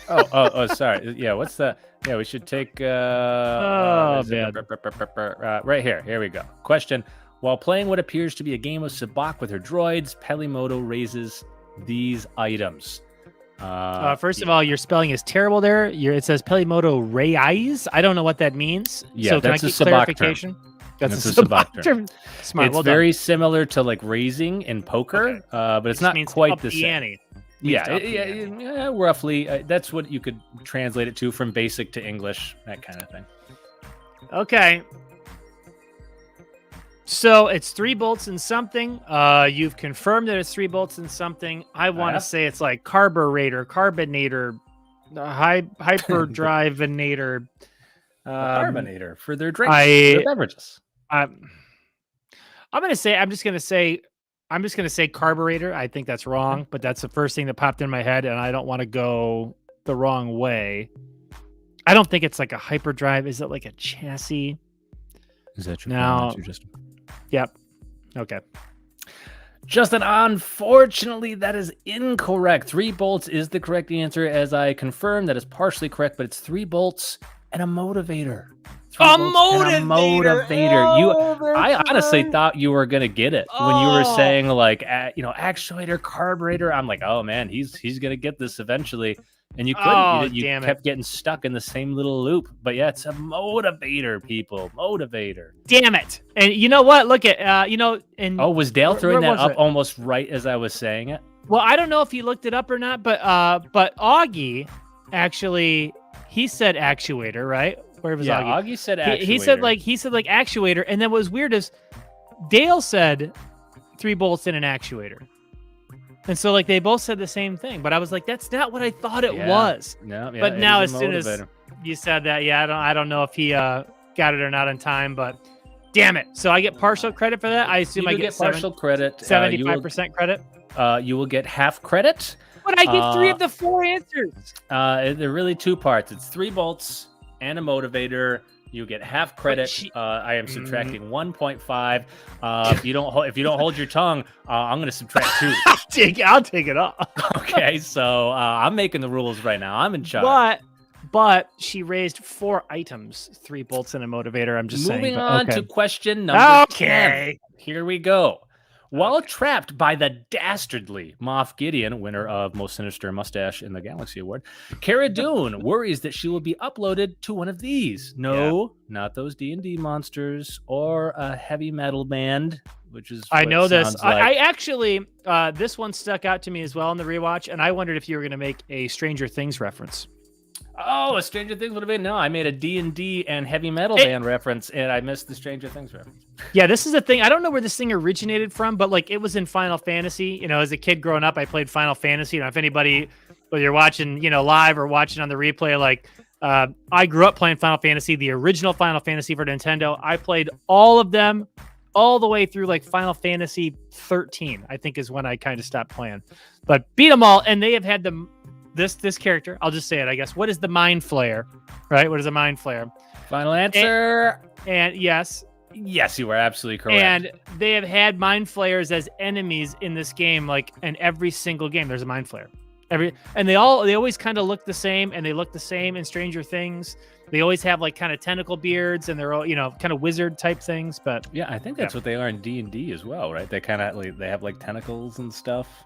Oh, sorry. Yeah, what's the? Yeah, we should take. Man. Right here. Here we go. Question: while playing what appears to be a game of sabacc with her droids, Pelimoto raises these items. First of all, your spelling is terrible there. It says Pelimoto Reyes. I don't know what that means. Yeah, so can that's I get clarification? That's a sabacc term. Smart. It's very similar to like raising in poker, but it's not quite the same. Yeah, roughly. That's what you could translate it to from basic to English, that kind of thing. Okay. So it's 3 bolts and something. You've confirmed that it's 3 bolts and something. I want to say it's like carburetor, carbonator, hyperdriveinator. Carbonator for their drinks, their beverages. I'm just gonna say carburetor. I think that's wrong, but that's the first thing that popped in my head, and I don't want to go the wrong way. I don't think it's like a hyperdrive. Is it like a chassis? Is that your answer, Justin? Yep. Okay. Justin, unfortunately, that is incorrect. 3 bolts is the correct answer, as I confirmed. That is partially correct, but it's 3 bolts and a motivator. A motivator. I honestly thought you were gonna get it when you were saying like, actuator, carburetor. I'm like, oh man, he's gonna get this eventually, and you couldn't. You kept getting stuck in the same little loop. But yeah, it's a motivator, people. Motivator. Damn it! And you know what? Look at And was Dale throwing that up almost right as I was saying it? Well, I don't know if he looked it up or not, but Augie actually he said actuator, right? Where was Augie? Augie said actuator. He said like actuator, and then what was weird is Dale said 3 bolts in an actuator. And so like they both said the same thing, but I was like, that's not what I thought it was. No, but now as soon as you said that, I don't know if he got it or not in time, but damn it. So I get partial credit for that. I assume I get partial credit. 75% credit. You will get half credit. But I get 3 of the 4 answers. They're really 2 parts. It's 3 bolts and a motivator. You get half credit. I am subtracting 1.5. If you don't hold your tongue, I'm going to subtract 2. I'll take it off. Okay, so I'm making the rules right now. I'm in charge. But she raised 4 items, 3 bolts and a motivator. I'm just moving on to question number 10. Here we go. While trapped by the dastardly Moff Gideon, winner of Most Sinister Mustache in the Galaxy Award, Cara Dune worries that she will be uploaded to one of these. No, not those D&D monsters or a heavy metal band, which is I know this. Like. I actually, this one stuck out to me as well in the rewatch, and I wondered if you were going to make a Stranger Things reference. Oh, a Stranger Things would have been. No, I made a D&D and heavy metal band reference, and I missed the Stranger Things reference. Yeah, this is a thing. I don't know where this thing originated from, but like it was in Final Fantasy. You know, as a kid growing up, I played Final Fantasy. You know, if anybody, whether you're watching, live or watching on the replay, like I grew up playing Final Fantasy, the original Final Fantasy for Nintendo. I played all of them, all the way through like Final Fantasy 13. I think is when I kind of stopped playing, but beat them all, and they have had them. This character, I'll just say it, I guess. What is the Mind Flayer? Right? What is a Mind Flayer? Final answer. And yes. Yes, you are absolutely correct. And they have had Mind Flayers as enemies in this game, like in every single game. There's a Mind Flayer. They always kind of look the same, and they look the same in Stranger Things. They always have like kind of tentacle beards, and they're all, kind of wizard type things. But yeah, I think that's what they are in D&D as well, right? They kind of they have like tentacles and stuff.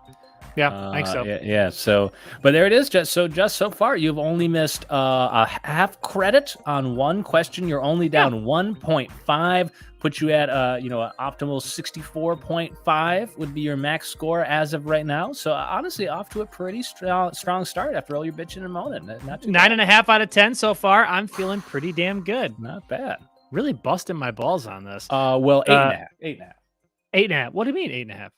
Yeah, I think so. Yeah. So, but there it is. Just so far, you've only missed a half credit on one question. You're only down 1.5. Put you at an optimal 64.5 would be your max score as of right now. So honestly, off to a pretty strong start after all your bitching and moaning. Not too 9.5 out of 10 so far. I'm feeling pretty damn good. Not bad. Really busting my balls on this. Well, 8.5. 8.5. 8.5. What do you mean 8.5?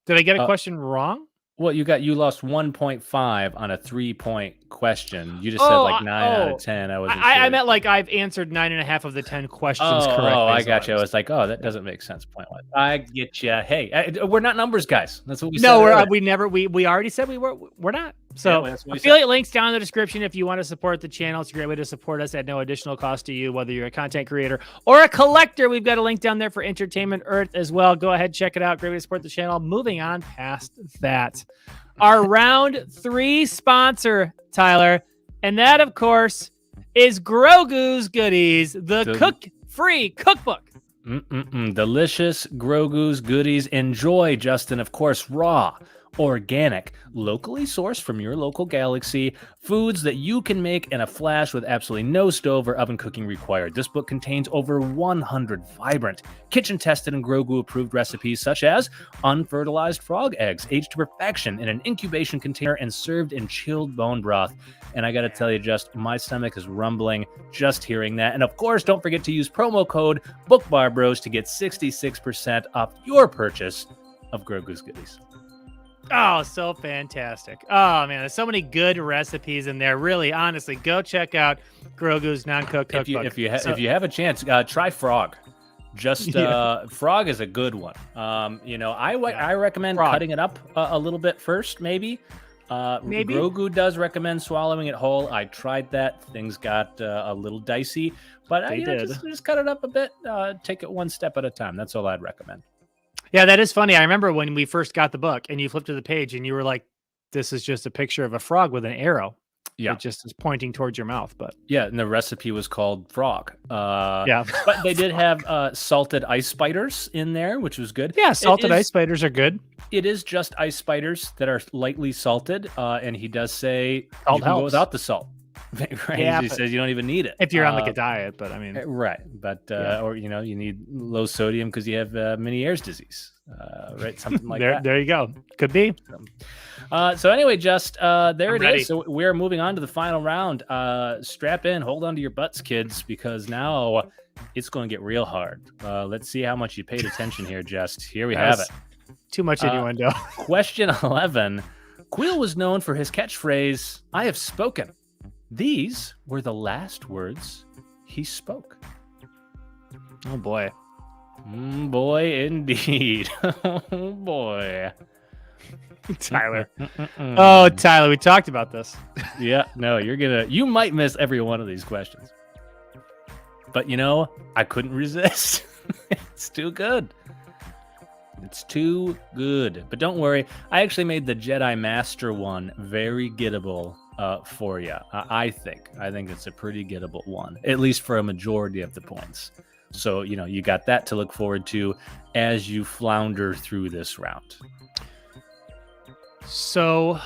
Did I get a question wrong? Well, you lost 1.5 on a 3-point question. You just said like 9 out of 10. I wasn't sure. I meant like I've answered 9.5 of the 10 questions correctly. Oh, I got you. I was like, oh, that doesn't make sense. Point one. I get you. Hey, we're not numbers guys. That's what we said. No, we already said we're not. So affiliate links down in the description if you want to support the channel. It's a great way to support us at no additional cost to you, whether you're a content creator or a collector. We've got a link down there for Entertainment Earth as well. Go ahead, check it out. Great way to support the channel. Moving on past that. Our round 3 sponsor, Tyler, and that, of course, is Grogu's Goodies, the free cookbook. Delicious Grogu's Goodies. Enjoy, Justin. Of course, raw, organic, locally sourced from your local galaxy, foods that you can make in a flash with absolutely no stove or oven cooking required. This book contains over 100 vibrant, kitchen-tested and Grogu-approved recipes such as unfertilized frog eggs, aged to perfection in an incubation container and served in chilled bone broth. And I got to tell you, my stomach is rumbling just hearing that. And of course, don't forget to use promo code BookBarBros to get 66% off your purchase of Grogu's Goodies. Oh, so fantastic. Oh, man, there's so many good recipes in there. Really, honestly, go check out Grogu's non-cooked cookbook. If you have a chance, try frog. Frog is a good one. I recommend cutting it up a little bit first, maybe. Grogu does recommend swallowing it whole. I tried that. Things got a little dicey, but just cut it up a bit. Take it one step at a time. That's all I'd recommend. Yeah, that is funny. I remember when we first got the book and you flipped to the page and you were like, this is just a picture of a frog with an arrow. Yeah. It just is pointing towards your mouth. But yeah, and the recipe was called frog. But they did have salted ice spiders in there, which was good. Yeah, salted ice spiders are good. It is just ice spiders that are lightly salted. And he does say salt you can go without the salt. Right? Yeah, he says you don't even need it if you're on like a diet, but I mean, right. But or you need low sodium because you have Meniere's disease, right? Something like that. There you go. Could be. So anyway, there it is. So we're moving on to the final round. Strap in, hold on to your butts, kids, because now it's going to get real hard. Let's see how much you paid attention here. Here we have it. Too much innuendo. Question 11. Quill was known for his catchphrase, "I have spoken." These were the last words he spoke. Oh, boy. Boy, indeed. Oh, boy. Tyler. Oh, Tyler, we talked about this. Yeah, no, you might miss every one of these questions. But, I couldn't resist. It's too good. It's too good. But don't worry, I actually made the Jedi Master one very gettable for you. I think it's a pretty gettable one, at least for a majority of the points. So, you got that to look forward to as you flounder through this round. So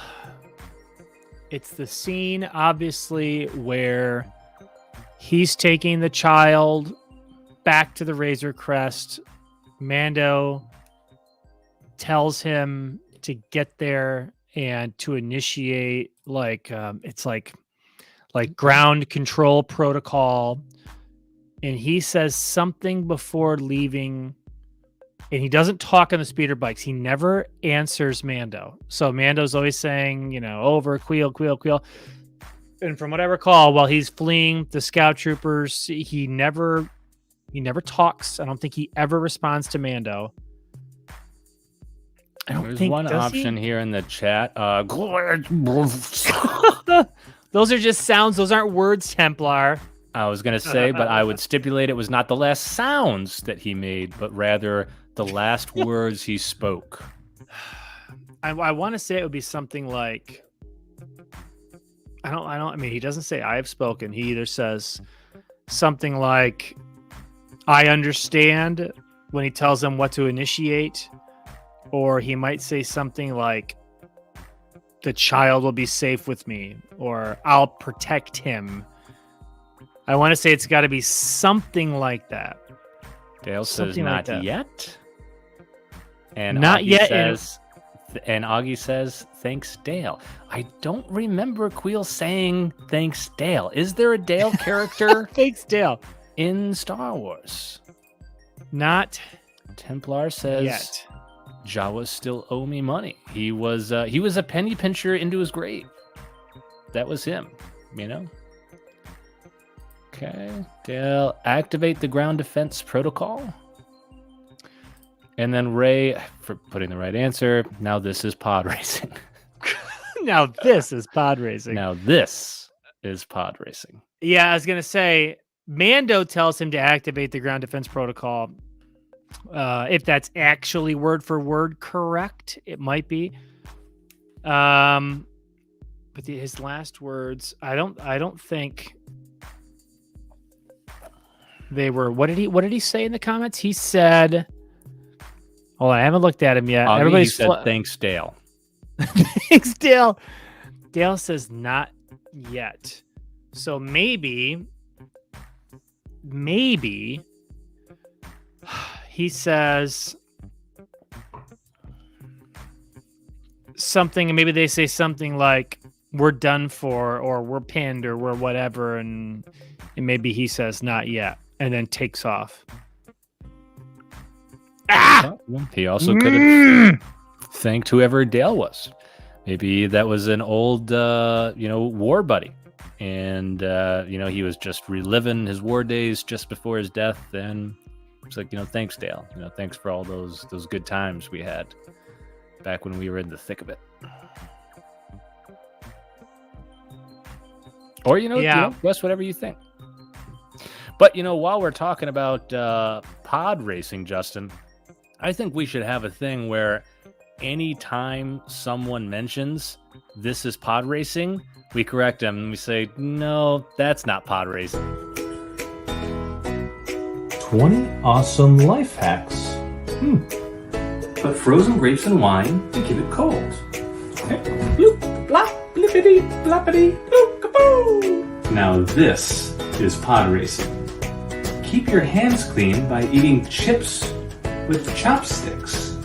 it's the scene, obviously, where he's taking the child back to the Razor Crest. Mando tells him to get there and to initiate it's like ground control protocol. And he says something before leaving, and he doesn't talk on the speeder bikes. He never answers Mando. So Mando's always saying, over, Queel. And from what I recall, while he's fleeing the scout troopers, he never talks. I don't think he ever responds to Mando. There's one option here in the chat. Those are just sounds. Those aren't words, Templar. I was going to say, but I would stipulate it was not the last sounds that he made, but rather the last words he spoke. I want to say it would be something like, I mean, he doesn't say I have spoken. He either says something like, I understand, when he tells them what to initiate, or he might say something like, the child will be safe with me, or I'll protect him. I want to say it's got to be something like that. Dale says not yet. And not Augie yet. Says, and Augie says, thanks, Dale. I don't remember Queel saying thanks, Dale. Is there a Dale character? Thanks, Dale. In Star Wars? Not Templar says yet. Jawas still owe me money. He was a penny pincher into his grave. That was him, you know? Okay, Dale, activate the ground defense protocol. And then Ray, for putting the right answer, now this is pod racing. Now this is pod racing. Now this is pod racing. Yeah, I was going to say, Mando tells him to activate the ground defense protocol. If that's actually word for word correct, it might be. But his last words, I don't think they were. What did he say in the comments? He said, hold on, I haven't looked at him yet. He said, thanks, Dale. Thanks, Dale. Dale says not yet. So maybe he says something, and maybe they say something like, we're done for, or we're pinned, or we're whatever, and maybe he says not yet, and then takes off. He also could have thanked whoever Dale was. Maybe that was an old, war buddy. And, he was just reliving his war days just before his death. And it's like, thanks, Dale. Thanks for all those good times we had back when we were in the thick of it. Or, guess whatever you think. But, while we're talking about pod racing, Justin, I think we should have a thing where anytime someone mentions this is pod racing, we correct them and we say, no, that's not pod racing. 20 awesome life hacks. Put frozen grapes in wine to keep it cold. Okay. Bloop, blop, blippity, bloppity, bloop, kaboo. Now this is pod racing. Keep your hands clean by eating chips with chopsticks.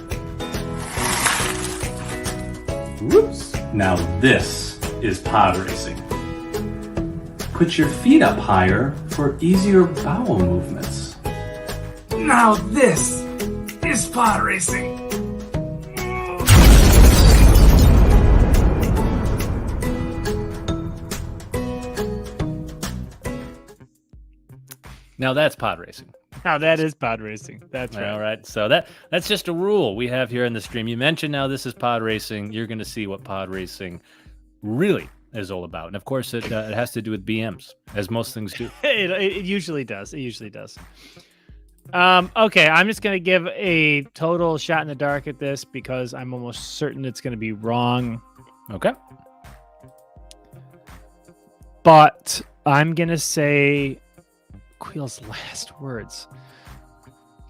Whoops. Now this is pod racing. Put your feet up higher for easier bowel movements. Now this is pod racing. Now that's pod racing. Now that is pod racing. That's right. All right. So that's just a rule we have here in the stream. You mentioned now this is pod racing. You're going to see what pod racing really is all about. And of course, it has to do with BMs, as most things do. It usually does. Okay, I'm just going to give a total shot in the dark at this because I'm almost certain it's going to be wrong. Okay. But I'm going to say Quill's last words.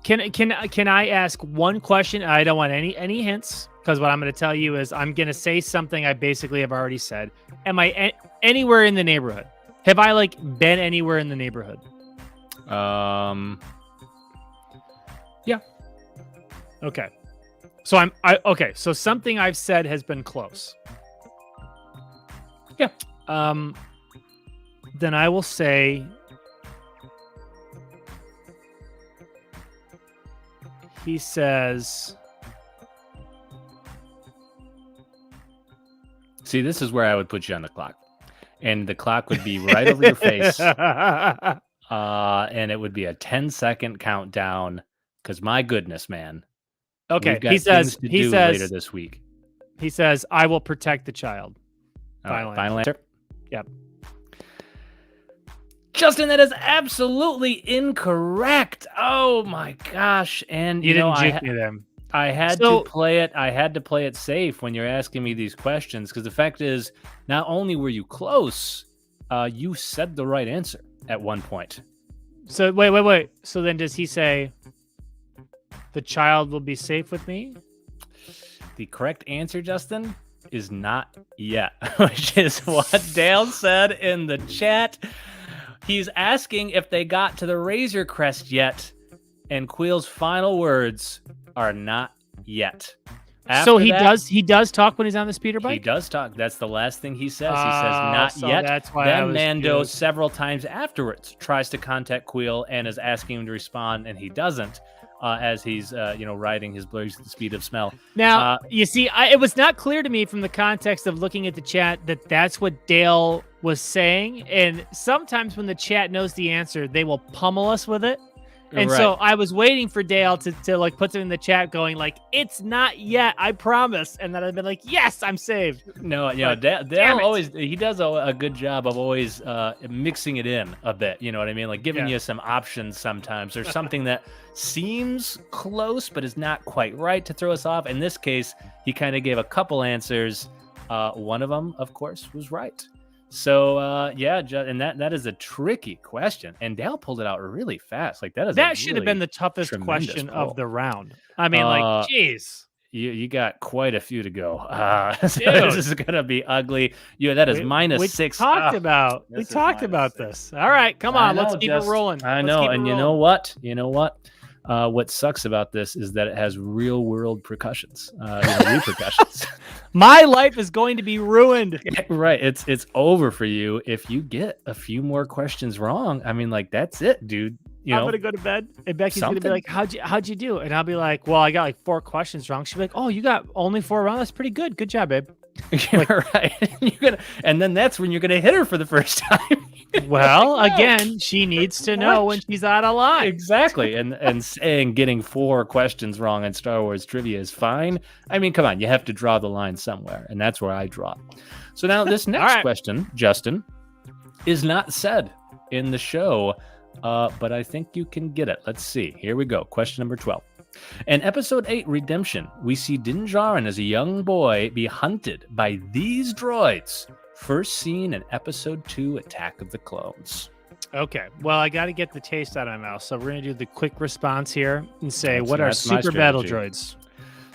Can I ask one question? I don't want any hints, because what I'm going to tell you is I'm going to say something I basically have already said. Am I anywhere in the neighborhood? Have I been anywhere in the neighborhood? Yeah. Okay. So okay. So something I've said has been close. Yeah. Then I will say he says. See, this is where I would put you on the clock, and the clock would be right over your face, and it would be a 10-second countdown. Because my goodness, man. Okay, he says later this week. He says, "I will protect the child." Final answer. Yep. Justin, that is absolutely incorrect. Oh my gosh! And you didn't juke me then. I had to play it. I had to play it safe when you're asking me these questions, because the fact is, not only were you close, you said the right answer at one point. So wait. So then, does he say the child will be safe with me? The correct answer, Justin, is not yet, which is what Dale said in the chat. He's asking if they got to the Razor Crest yet, and Quill's final words are not yet. So he does talk when he's on the speeder bike? He does talk. That's the last thing he says. He says not yet. That's why then Mando several times afterwards tries to contact Quill and is asking him to respond, and he doesn't. as he's riding his blurry the speed of smell. Now, you see, it was not clear to me from the context of looking at the chat that that's what Dale was saying. And sometimes when the chat knows the answer, they will pummel us with it. And so I was waiting for Dale to like put something in the chat going like, it's not yet, I promise. And then I've been like, yes, I'm saved. No, Dale always, he does a good job of always mixing it in a bit. You know what I mean? Like giving you some options sometimes. There's something that seems close, but is not quite right to throw us off. In this case, he kind of gave a couple answers. One of them, of course, was right. So, and that is a tricky question. And Dale pulled it out really fast. Like that should have been the toughest question of the round. I mean, like, geez. You got quite a few to go. So this is going to be ugly. That is -6. We talked about this. All right, come on. Let's keep it rolling. I know. And you know what? What sucks about this is that it has real world repercussions. My life is going to be ruined. Right. It's over for you if you get a few more questions wrong. I mean, like, that's it, dude. I'm going to go to bed and Becky's going to be like, how'd you do? And I'll be like, well, I got like 4 questions wrong. She'll be like, oh, you got only 4 wrong. That's pretty good. Good job, babe. Like, right. And then that's when you're going to hit her for the first time. Well, again, she needs to know when she's out of line. Exactly. And saying getting 4 questions wrong in Star Wars trivia is fine. I mean, come on, you have to draw the line somewhere, and that's where I draw. So now this next question, Justin, is not said in the show, but I think you can get it. Let's see. Here we go. Question number 12. In Episode 8, Redemption, we see Din Djarin as a young boy be hunted by these droids. First seen in Episode 2, Attack of the Clones. Okay, well, I got to get the taste out of my mouth, so we're going to do the quick response here and say, what are super battle droids?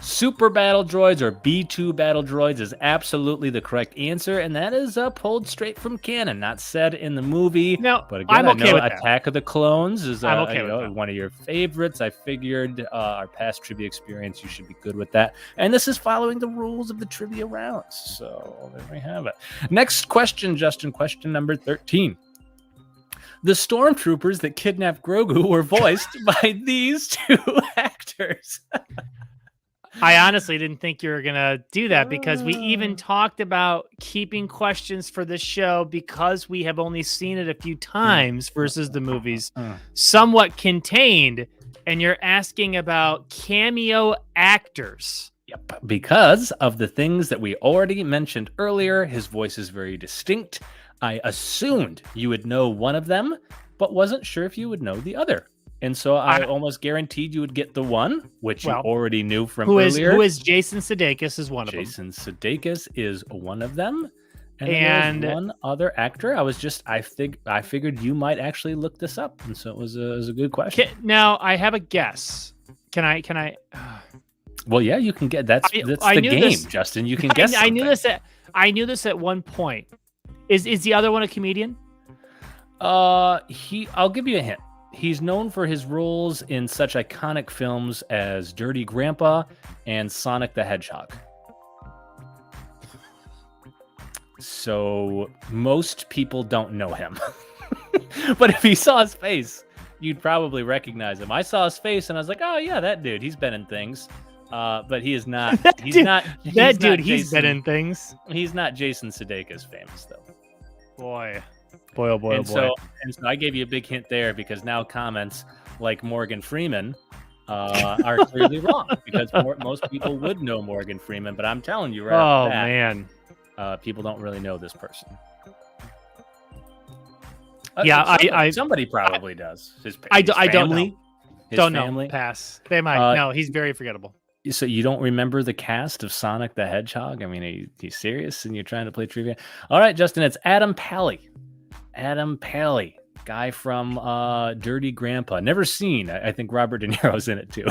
Super battle droids, or B2 battle droids, is absolutely the correct answer, and that is pulled straight from canon, not said in the movie. No, but again, I'm okay with Attack of the Clones is with one of your favorites. I figured our past trivia experience, you should be good with that. And this is following the rules of the trivia rounds. So there we have it. Next question, Justin, question number 13. The stormtroopers that kidnapped Grogu were voiced by these 2 actors. I honestly didn't think you were going to do that because we even talked about keeping questions for this show because we have only seen it a few times versus the movies somewhat contained. And you're asking about cameo actors. Yep. Because of the things that we already mentioned earlier, his voice is very distinct. I assumed you would know one of them, but wasn't sure if you would know the other. And so I almost guaranteed you would get the one, which you already knew from earlier. Who is Jason Sudeikis is one of them. Jason Sudeikis is one of them. And one other actor. I figured you might actually look this up. And so it was a good question. Now, I have a guess. Can I? Well, yeah, you can get that's the game, Justin. You can guess. I knew this at one point. Is the other one a comedian? I'll give you a hint. He's known for his roles in such iconic films as Dirty Grandpa and Sonic the Hedgehog. So most people don't know him. But if you saw his face, you'd probably recognize him. I saw his face and I was like, oh yeah, that dude, he's been in things. But he is not. He's been in things. He's not Jason Sudeikis famous though. Boy. So I gave you a big hint there because now comments like Morgan Freeman are clearly wrong because most people would know Morgan Freeman, but I'm telling you man, people don't really know this person. Somebody probably does. I don't know. His family? Pass. They might. No, he's very forgettable. So you don't remember the cast of Sonic the Hedgehog? I mean, are you serious? And you're trying to play trivia? All right, Justin, it's Adam Pally. Adam Pally, guy from Dirty Grandpa. Never seen. I think Robert De Niro's in it too.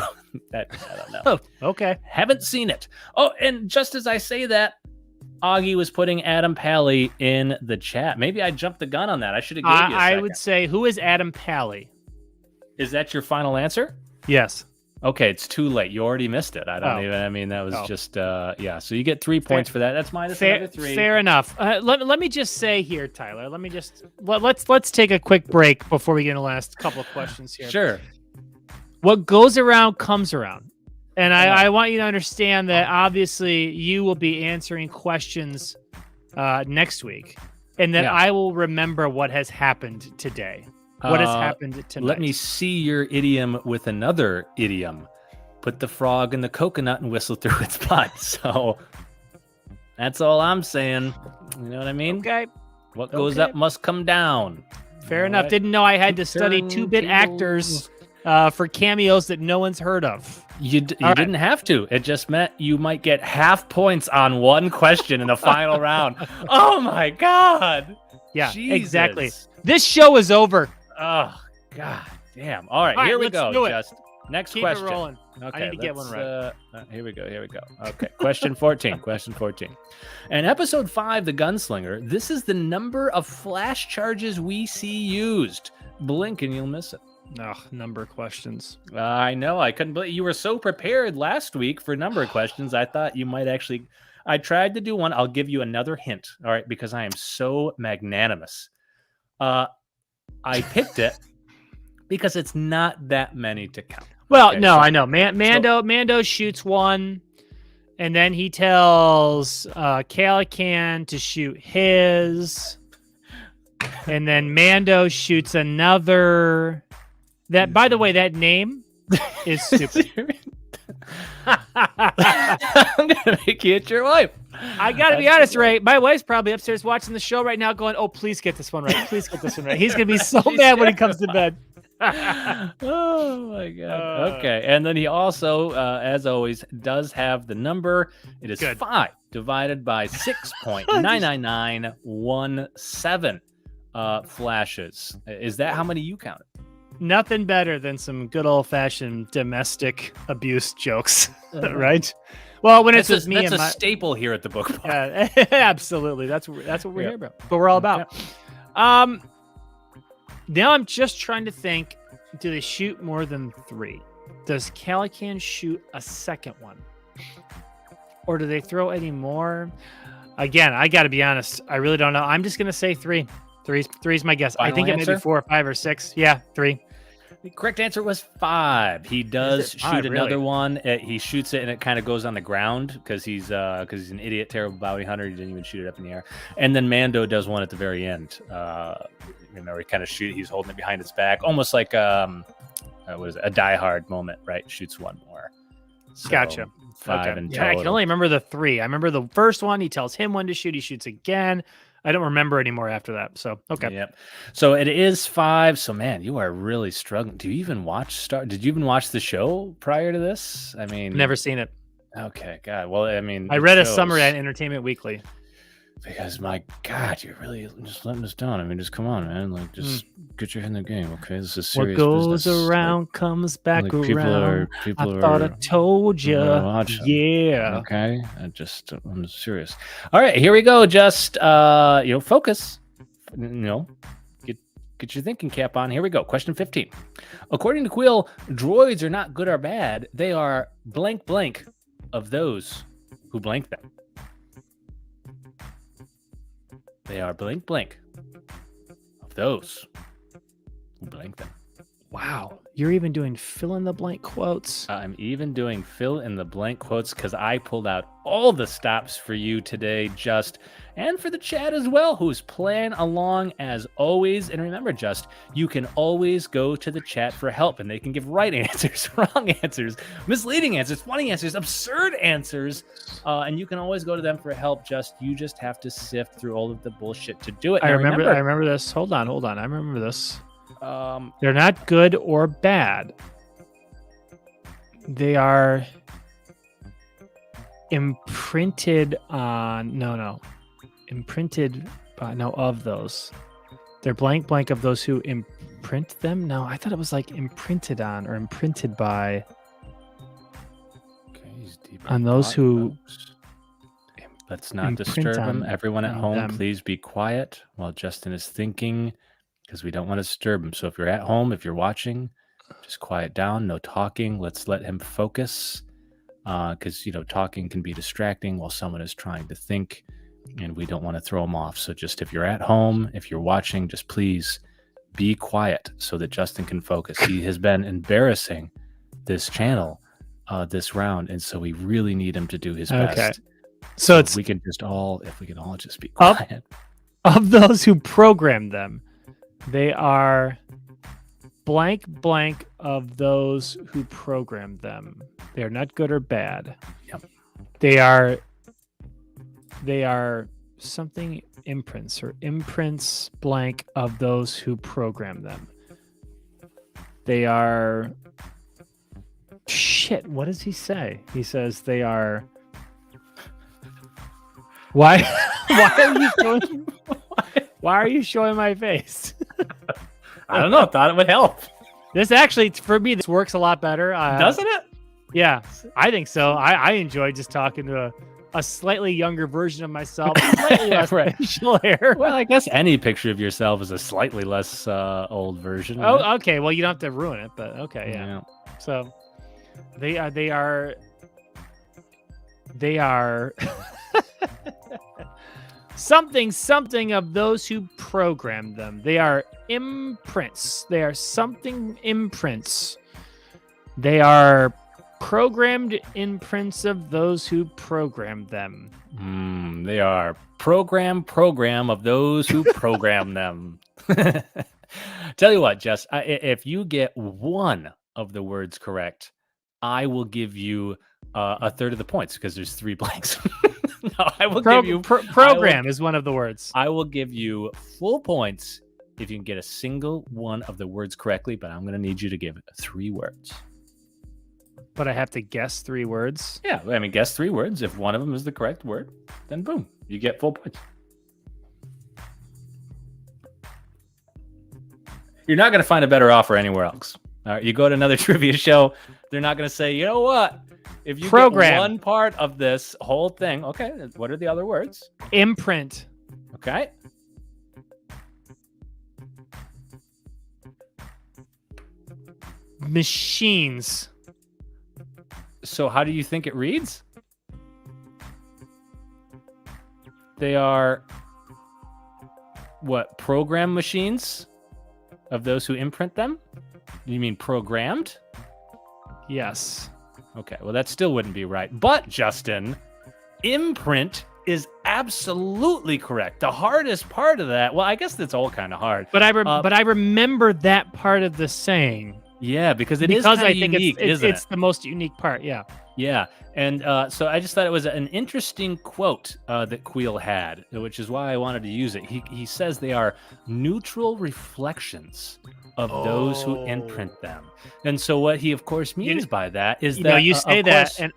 I don't know. Oh, okay. Haven't seen it. Oh, and just as I say that, Augie was putting Adam Pally in the chat. Maybe I jumped the gun on that. I should have given you a second. I would say, who is Adam Pally? Is that your final answer? Yes. Okay, it's too late. You already missed it. That was just, So you get 3 points for that. That's minus another 3. Fair enough. Let me just say here, Tyler, let's take a quick break before we get in the last couple of questions here. Sure. What goes around comes around. And I want you to understand that obviously you will be answering questions next week, and that I will remember what has happened today. What has happened tonight. Let me see your idiom with another idiom. Put the frog in the coconut and whistle through its butt. So that's all I'm saying. You know what I mean? Okay. What goes up must come down. Fair enough. Right. Didn't know I had to study 2-bit actors for cameos that no one's heard of. You didn't have to. It just meant you might get half points on one question in the final round. Oh my God. Yeah, Jesus. Exactly. This show is over. Oh, God damn. All right, here we go. Just next Keep question. It rolling. Okay, I need to get one right. Here we go. Okay, question 14. In episode 5, The Gunslinger, this is the number of flash charges we see used. Blink and you'll miss it. Number questions. I know. I couldn't believe you were so prepared last week for number of questions. I thought you might actually. I tried to do one. I'll give you another hint. All right, because I am so magnanimous. I picked it because it's not that many to count. Well, okay, I know. Mando shoots one, and then he tells Calican to shoot his, and then Mando shoots another. That, by the way, that name is stupid. I'm gonna make you hit your wife. I gotta be honest, Ray. My wife's probably upstairs watching the show right now, going, "Oh, please get this one right. Please get this one right." He's gonna be so mad when he comes to bed. Oh my God. Okay, and then he also, as always, does have the number. It is 5 divided by 6.99917 flashes. Is that how many you counted? Nothing better than some good old-fashioned domestic abuse jokes, right? Well, when it's just me, that's a staple here at the Book Bar. Absolutely. That's what we're here about. What we're all about. Now I'm just trying to think: do they shoot more than 3? Does Calican shoot a second one, or do they throw any more? Again, I got to be honest. I really don't know. I'm just gonna say 3. Three's my guess. Final I think answer? It may be 4 or 5 or 6. Yeah, 3. The correct answer was 5. He does shoot another one. He shoots it and it kind of goes on the ground because he's an idiot, terrible bounty hunter. He didn't even shoot it up in the air. And then Mando does one at the very end. He kind of he's holding it behind his back, almost like a Die Hard moment, right? Shoots one more. So, gotcha. 5 in total. I can only remember the 3. I remember the first one. He tells him when to shoot. He shoots again. I don't remember anymore after that. So, okay. Yep. So it is 5. So, man, you are really struggling. Do you even did you even watch the show prior to this? I mean, never seen it. Okay. God. Well, I mean, I read a summary at Entertainment Weekly. Because, my God, you're really just letting us down. I mean, just come on, man. Like, just get your head in the game, okay? This is serious business. What goes around comes back around. I thought I told you. Yeah. Okay. I'm serious. All right, here we go. Just, focus. Get your thinking cap on. Here we go. Question 15. According to Quill, droids are not good or bad. They are blank blank of those who blank them. They are blank blank of those who blank them. Wow. You're even doing fill in the blank quotes. I'm even doing fill in the blank quotes because I pulled out all the stops for you today, and for the chat as well, who's playing along as always. And remember, you can always go to the chat for help, and they can give right answers, wrong answers, misleading answers, funny answers, absurd answers. And you can always go to them for help. You just have to sift through all of the bullshit to do it. I remember this. Hold on. I remember this. They're not good or bad. They are imprinted on of those. They're blank of those who imprint them. No, I thought it was like imprinted on or imprinted by. Okay, he's deep on those who. Let's not disturb him. Everyone at home, please be quiet while Justin is thinking, because we don't want to disturb him. So if you're at home, if you're watching, just quiet down. No talking. Let's let him focus, because talking can be distracting while someone is trying to think, and we don't want to throw him off. So just if you're at home, if you're watching, just please be quiet so that Justin can focus. He has been embarrassing this channel this round, and so we really need him to do his Okay. best. So it's we can just all, if we can all just be quiet. Of those who program them, they are blank blank of those who program them. They are not good or bad. Yep. They are something imprints or imprints blank of those who program them. They are shit. What does he say? He says they are. Why? Why are you showing my face? I don't know. Thought it would help. This actually, for me, this works a lot better. Doesn't it? Yeah, I think so. I enjoy just talking to a slightly younger version of myself, slightly less facial hair. Well, I guess any picture of yourself is a slightly less old version. Oh, okay. Well, you don't have to ruin it, but okay, yeah. So they are something of those who program them. They are imprints. They are something imprints. They are programmed imprints of those who program them. They are program of those who program them. Tell you what, Jess, if you get one of the words correct, I will give you a third of the points because there's 3 blanks. No, I will give you program is one of the words. I will give you full points if you can get a single one of the words correctly, but I'm going to need you to give 3 words. But I have to guess 3 words? Yeah, I mean, guess 3 words. If one of them is the correct word, then boom, you get full points. You're not going to find a better offer anywhere else. All right, you go to another trivia show, they're not going to say, you know what? If you get one part of this whole thing, okay, what are the other words? Imprint. Okay. Machines. So how do you think it reads? They are what? Program machines of those who imprint them? You mean programmed? Yes. Okay, well, that still wouldn't be right. But, Justin, imprint is absolutely correct. The hardest part of that, well, I guess that's all kind of hard. But I remember that part of the saying. Yeah, because it is kind of unique, isn't it? It's the most unique part, yeah. Yeah, and so I just thought it was an interesting quote that Queel had, which is why I wanted to use it. He says they are neutral reflections of those who imprint them. And so what he, of course, means by that is that... you say that, and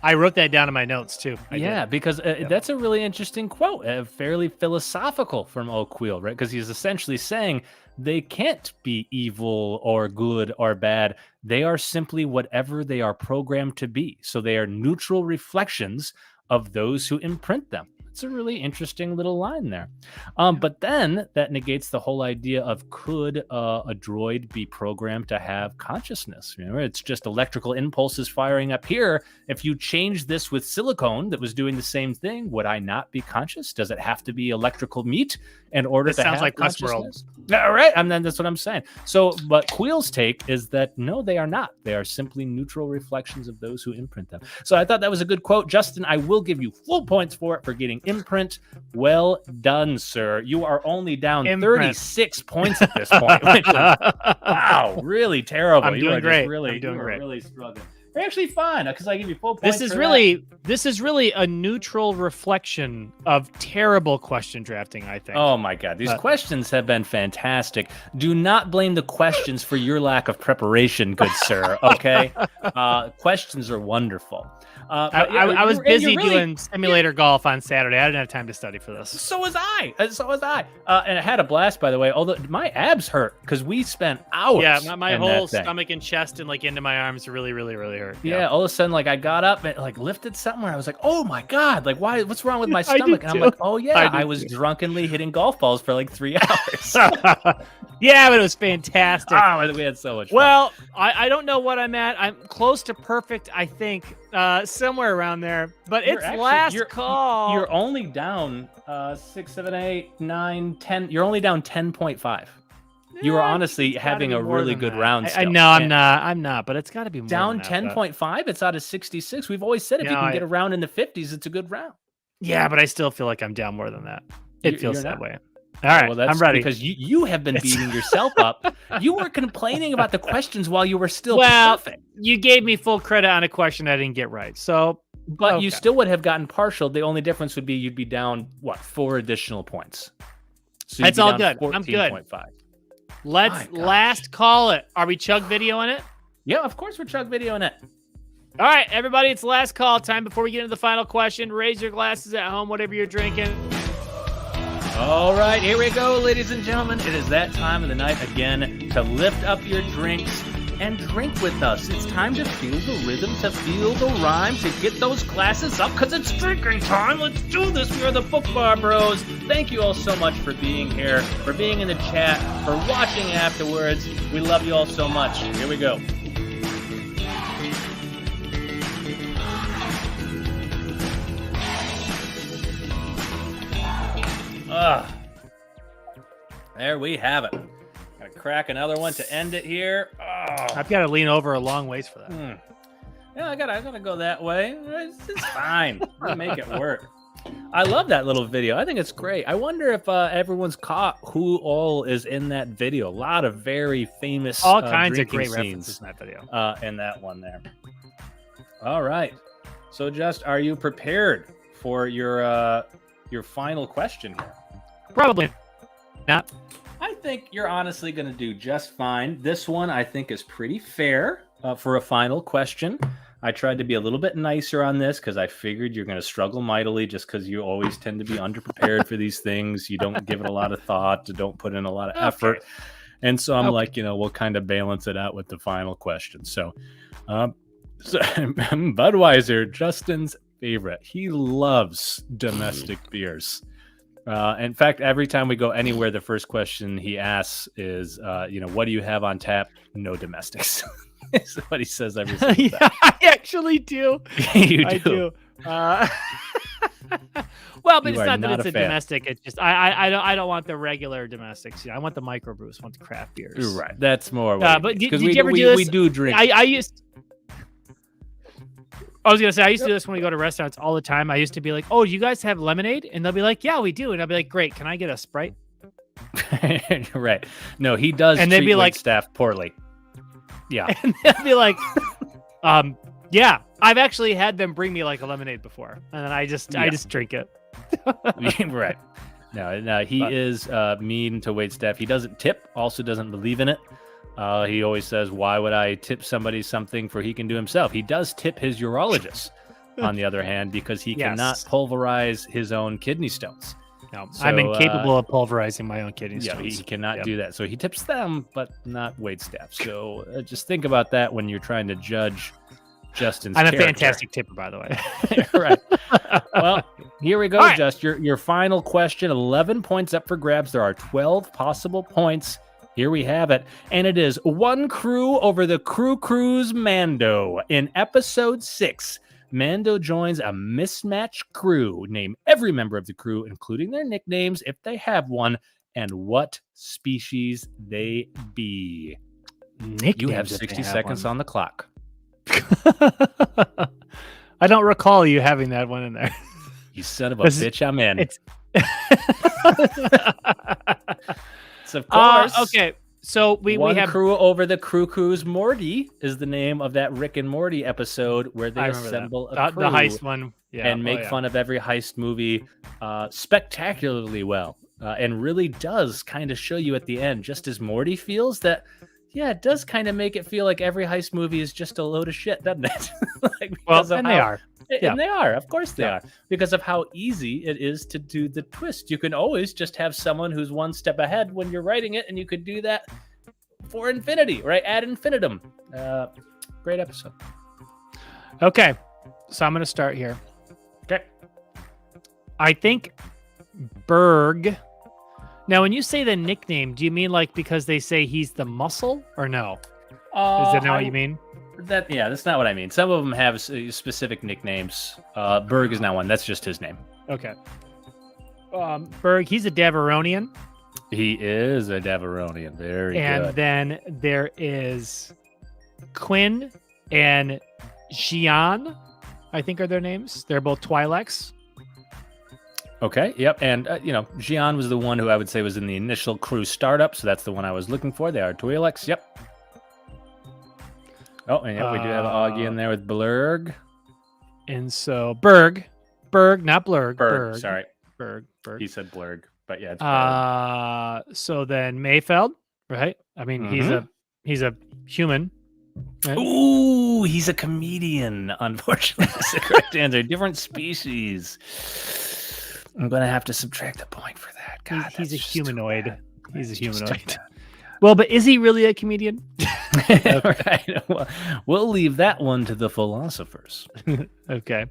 I wrote that down in my notes, too. Because that's a really interesting quote, fairly philosophical from Queel, right? Because he's essentially saying they can't be evil or good or bad. They are simply whatever they are programmed to be. So they are neutral reflections of those who imprint them. It's a really interesting little line there. But then that negates the whole idea of could a droid be programmed to have consciousness? You know, it's just electrical impulses firing up here. If you change this with silicone that was doing the same thing, would I not be conscious? Does it have to be electrical meat in order to have consciousness? All right, and then that's what I'm saying. So, but Queel's take is that no, they are not. They are simply neutral reflections of those who imprint them. So I thought that was a good quote. Justin, I will give you full points for it for getting imprint. Well done, sir. You are only down 36 points at this point. Which is, wow, really terrible. I'm doing great. I'm doing great. Really struggling. You're actually fine because I give you full points. This is really a neutral reflection of terrible question drafting, I think. Oh my God, these questions have been fantastic. Do not blame the questions for your lack of preparation, good sir. Okay, questions are wonderful. I was busy doing simulator golf on Saturday. I didn't have time to study for this. So was I. And I had a blast, by the way. Although my abs hurt because we spent hours. Yeah, my whole stomach and chest and like into my arms really hurt. Yeah, all of a sudden, like I got up and like lifted something where I was like, "Oh my God! Like why? What's wrong with my stomach?" And I'm like, "Oh yeah, I was drunkenly hitting golf balls for like 3 hours." Yeah, but it was fantastic. Oh, we had so much fun. Well, I don't know what I'm at. I'm close to perfect, I think, somewhere around there. But it's last call. You're only down 6, 7, 8, 9, 10. You're only down 10.5. You were honestly having a really good round. I know I'm not, but it's got to be more down than that, 10.5. It's out of 66. We've always said if you can get a round in the 50s, it's a good round. Yeah, but I still feel like I'm down more than that. It feels that way. All right, well, that's I'm ready. Because you have been beating yourself up. You were complaining about the questions while you were still perfect. You gave me full credit on a question I didn't get right. So, but you still would have gotten partial. The only difference would be you'd be down 4 additional points. So that's all good. I'm good. 14.5. Let's last call it. Are we chug videoing it? Yeah, of course we're chug videoing it. All right, everybody, it's last call time before we get into the final question. Raise your glasses at home, whatever you're drinking. All right, here we go, ladies and gentlemen. It is that time of the night again to lift up your drinks and drink with us. It's time to feel the rhythm, to feel the rhyme, to get those glasses up, because it's drinking time. Let's do this. We are the BookBarBros. Thank you all so much for being here, for being in the chat, for watching afterwards. We love you all so much. Here we go. There we have it. Gotta crack another one to end it here. I've got to lean over a long ways for that. Yeah, I gotta go that way. It's fine. We'll make it work. I love that little video. I think it's great. I wonder if everyone's caught who all is in that video. A lot of very famous, all kinds of great scenes references in that video. In that one there. All right. So, Just, are you prepared for your final question here? Probably not. I think you're honestly going to do just fine. This one I think is pretty fair for a final question. I tried to be a little bit nicer on this because I figured you're going to struggle mightily just because you always tend to be underprepared for these things. You don't give it a lot of thought, don't put in a lot of effort. And so I'm like, we'll kind of balance it out with the final question. So Budweiser, Justin's favorite. He loves domestic beers. In fact, every time we go anywhere, the first question he asks is, what do you have on tap? No domestics. Is what he says every single time. I actually do. You do. I do. Well, but it's not that it's a domestic. It's just I don't want the regular domestics. I want the microbrews. I want the craft beers. Right. That's more. But did you ever do this? We do drink. I was gonna say I used to do this when we go to restaurants all the time. I used to be like, "Oh, do you guys have lemonade?" And they'll be like, "Yeah, we do." And I'll be like, "Great, can I get a Sprite?" Right. No, he does. And they'd be like, staff poorly. Yeah. And they'll be like, yeah, I've actually had them bring me like a lemonade before, and then I just drink it. Right. No, he is mean to waitstaff. He doesn't tip. Also, doesn't believe in it. He always says, "Why would I tip somebody something for he can do himself?" He does tip his urologist, on the other hand, because he cannot pulverize his own kidney stones. No, so, I'm incapable of pulverizing my own kidney stones. Yeah, he cannot do that. So he tips them, but not waitstaff. So just think about that when you're trying to judge Justin's I'm character. A fantastic tipper, by the way. Right. Well, here we go, right. Just. Your final question, 11 points up for grabs. There are 12 possible points. Here we have it. And it is one crew over the crew cruise Mando. In episode 6, Mando joins a mismatched crew. Name every member of the crew, including their nicknames, if they have one, and what species they be. Nicknames, you have 60 seconds on the clock. I don't recall you having that one in there. You son of a bitch, I'm in. So of course. Okay. So we have crew over the crew cruise. Morty is the name of that Rick and Morty episode where they assemble a crew the heist one, and make fun of every heist movie spectacularly well, and really does kind of show you at the end, just as Morty feels that. Yeah, it does kind of make it feel like every heist movie is just a load of shit, doesn't it? They are. And they are. Of course they are. Because of how easy it is to do the twist. You can always just have someone who's one step ahead when you're writing it, and you could do that for infinity, right? Ad infinitum. Great episode. Okay, so I'm going to start here. Okay. I think Berg... Now, when you say the nickname, do you mean like because they say he's the muscle or no? Is that not what you mean? That's not what I mean. Some of them have specific nicknames. Berg is not one. That's just his name. Okay. Berg, he's a Davaronian. He is a Deveronian. Very and good. then there is Quinn and Xian, I think are their names. They're both Twi'leks. Okay, yep. And, Xian was the one who I would say was in the initial crew startup, so that's the one I was looking for. They are Twi'leks, yep. Oh, and we do have Augie in there with Blurg. And so Berg, not Blurg. Berg, sorry. Berg. He said Blurg, but yeah, it's Berg. So then Mayfeld, right? I mean, he's a human. Right? Ooh, he's a comedian. Unfortunately, that's the correct answer. Different species. I'm gonna have to subtract a point for that. God, he's a humanoid. He's a humanoid. Yeah. Well, but is he really a comedian? Right. Well, we'll leave that one to the philosophers. Okay.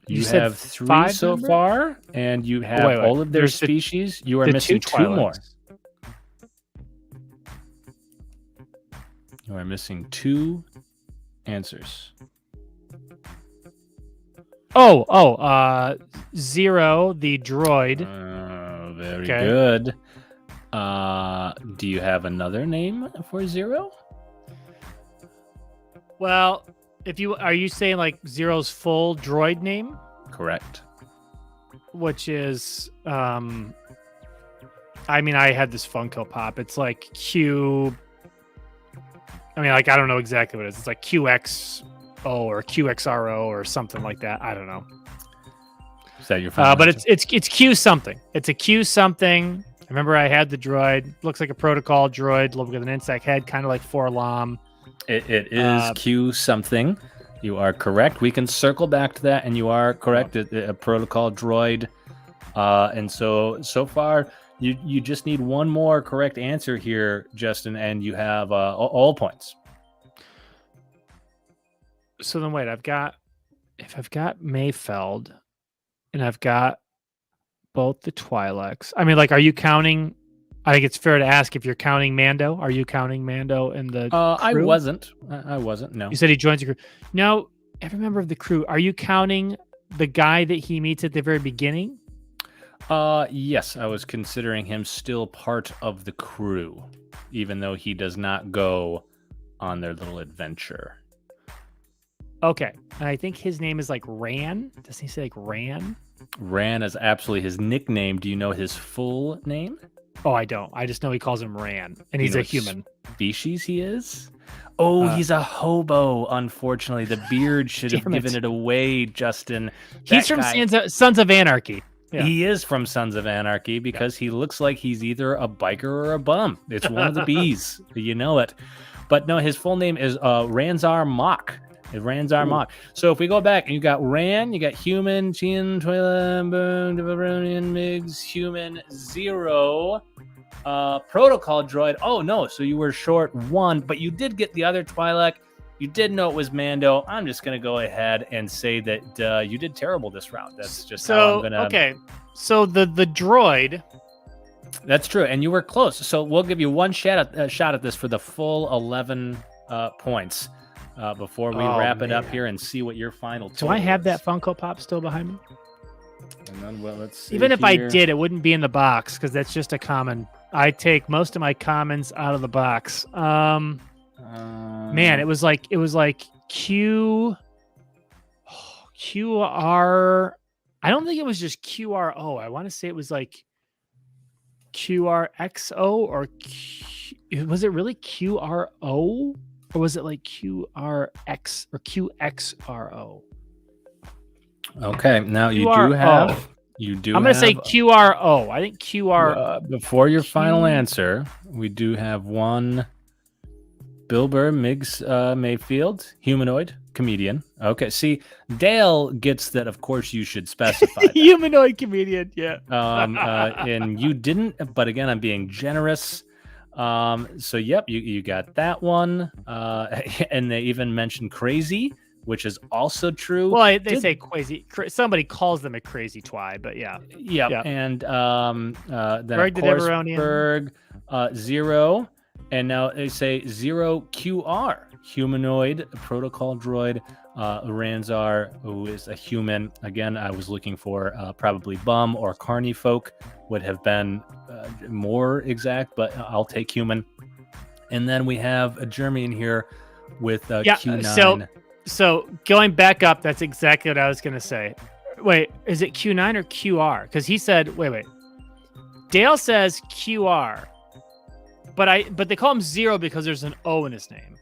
You said have 3 5 so far, and you have wait. all of their There's species. You are the missing 2 more. Twi'leks. You are missing 2 answers. Zero, the droid. Very good. Do you have another name for Zero? Well, are you saying like Zero's full droid name? Correct. Which is, I mean, I had this Funko Pop. It's like Q. I mean, like, I don't know exactly what it is. It's like QXO or QXRO or something like that. I don't know. Is that your final but answer? it's Q something. It's a Q something. I remember I had the droid. Looks like a protocol droid, with an insect head, kind of like Forlam. It is Q something. You are correct. We can circle back to that, and you are correct. A protocol droid. And so far, you just need one more correct answer here, Justin, and you have all points. So then wait, I've got Mayfeld, and I've got both the Twi'leks. I mean, like, are you counting? I think it's fair to ask if you're counting Mando. Are you counting Mando in the crew? I wasn't. No. You said he joins the crew. Now, every member of the crew, are you counting the guy that he meets at the very beginning? Yes, I was considering him still part of the crew, even though he does not go on their little adventure. Okay. And I think his name is like Ran. Doesn't he say like Ran? Ran is absolutely his nickname. Do you know his full name? Oh, I don't. I just know he calls him Ran, and he's a human. Species he is? Oh, he's a hobo, unfortunately. The beard should have given it away, Justin. He's from Sons of Anarchy. Yeah. He is from Sons of Anarchy because he looks like he's either a biker or a bum. It's one of the B's. You know it. But no, his full name is Ranzar Mach. Ranzar Mach. So if we go back and you got Ran, you got human, Chin, Twi'lek, Deveronian, Migs, human, Zero, protocol droid. Oh no, so you were short 1, but you did get the other Twi'lek. You did know it was Mando. I'm just gonna go ahead and say that you did terrible this round. That's just how I'm gonna. Okay, so the droid. That's true, and you were close. So we'll give you one shot at this for the full 11 points. Before we wrap it up here and see what your final total Do I have is. that Funko Pop still behind me? And then, well, let's see Even if here. I did, it wouldn't be in the box because that's just a common. I take most of my commons out of the box. Man, it was like QR. I don't think it was just QRO. I want to say it was like QRXO or was it really QRO? Or was it like QRX or QXRO? Okay, now you QRO. do have. You do. I'm going to say QRO. I think QR. Before your final answer, we do have one. Bilber Miggs Mayfield, humanoid comedian. Okay, see, Dale gets that. Of course, you should specify that. Humanoid comedian. Yeah. And you didn't. But again, I'm being generous. So yep, you got that one. And they even mentioned crazy, which is also true. Well, they say crazy. Somebody calls them a crazy twi, but yeah. Yep. Yeah. And then Berg of the course Deveronian. Berg, Zero, and now they say Zero QR, humanoid protocol droid Ranzar, who is a human. Again, I was looking for probably bum or carny folk would have been more exact, but I'll take human. And then we have Jeremy in here with Q9. So going back up, that's exactly what I was going to say. Wait, is it Q9 or QR? Because he said, wait. Dale says QR, but they call him Zero because there's an O in his name.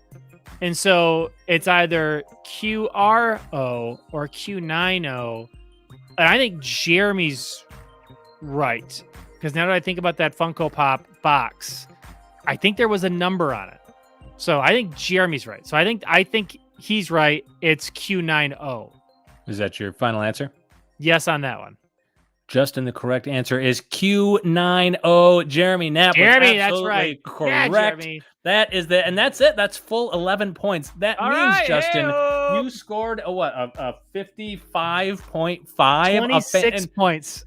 And so it's either QRO or Q90. And I think Jeremy's right. Because now that I think about that Funko Pop box, I think there was a number on it. So I think Jeremy's right. So I think he's right. It's Q90. Is that your final answer? Yes on that one. Justin, the correct answer is Q90. Jeremy Knapp. Jeremy, that's right. Correct. Yeah, Jeremy. That is and that's it. That's full 11 points. That All means, right, Justin, hey-o. you scored a 55.5. 26 points.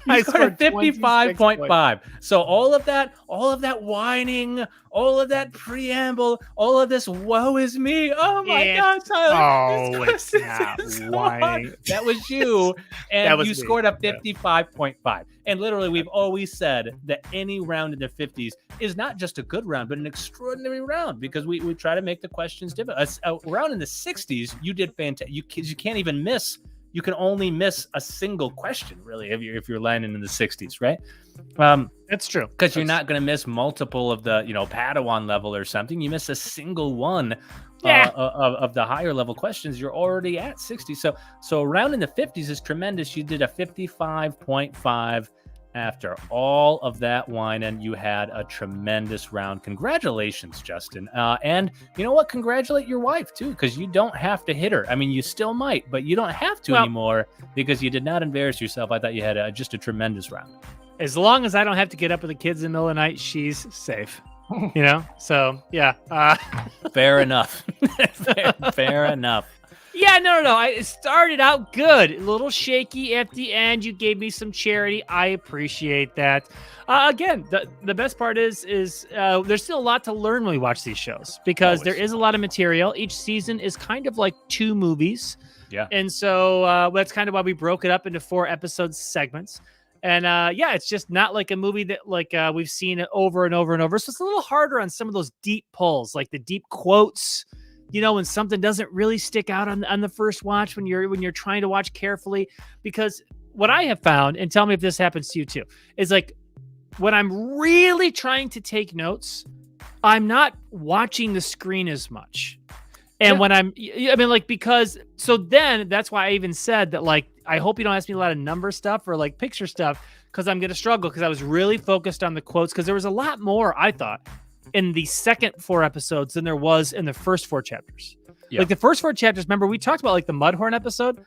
You scored 55.5. So all of that whining, all of that preamble, all of this woe is me. Oh my God, Tyler. It's not whining. That was you. And you scored a 55.5. And literally, we've always said that any round in the 50s is not just a good round, but an extraordinary round because we try to make the questions different. A round in the 60s, you did fantastic. You can't even miss. You can only miss a single question, really, if you're landing in the 60s, right? That's true. Because you're not going to miss multiple of the, Padawan level or something. You miss a single one of the higher level questions. You're already at 60. So around in the 50s is tremendous. You did a 55.5. After all of that whining, you had a tremendous round. Congratulations, Justin. And you know what? Congratulate your wife, too, because you don't have to hit her. I mean, you still might, but you don't have to anymore because you did not embarrass yourself. I thought you had just a tremendous round. As long as I don't have to get up with the kids in the middle of the night, she's safe. So, yeah. Fair enough. Fair enough. Yeah, no. It started out good. A little shaky at the end. You gave me some charity. I appreciate that. Again, the best part is there's still a lot to learn when we watch these shows because there is a lot of material. Each season is kind of like 2 movies. Yeah. And so that's kind of why we broke it up into 4 episode segments. And it's just not like a movie that we've seen it over and over and over. So it's a little harder on some of those deep pulls, like the deep quotes. When something doesn't really stick out on the first watch when you're trying to watch carefully, because what I have found, and tell me if this happens to you too, is like when I'm really trying to take notes, I'm not watching the screen as much. And when because then that's why I even said that, like, I hope you don't ask me a lot of number stuff or like picture stuff, because I'm going to struggle because I was really focused on the quotes, because there was a lot more, I thought, in the second 4 episodes than there was in the first 4 chapters. Like the first 4 chapters, remember we talked about like the Mudhorn episode?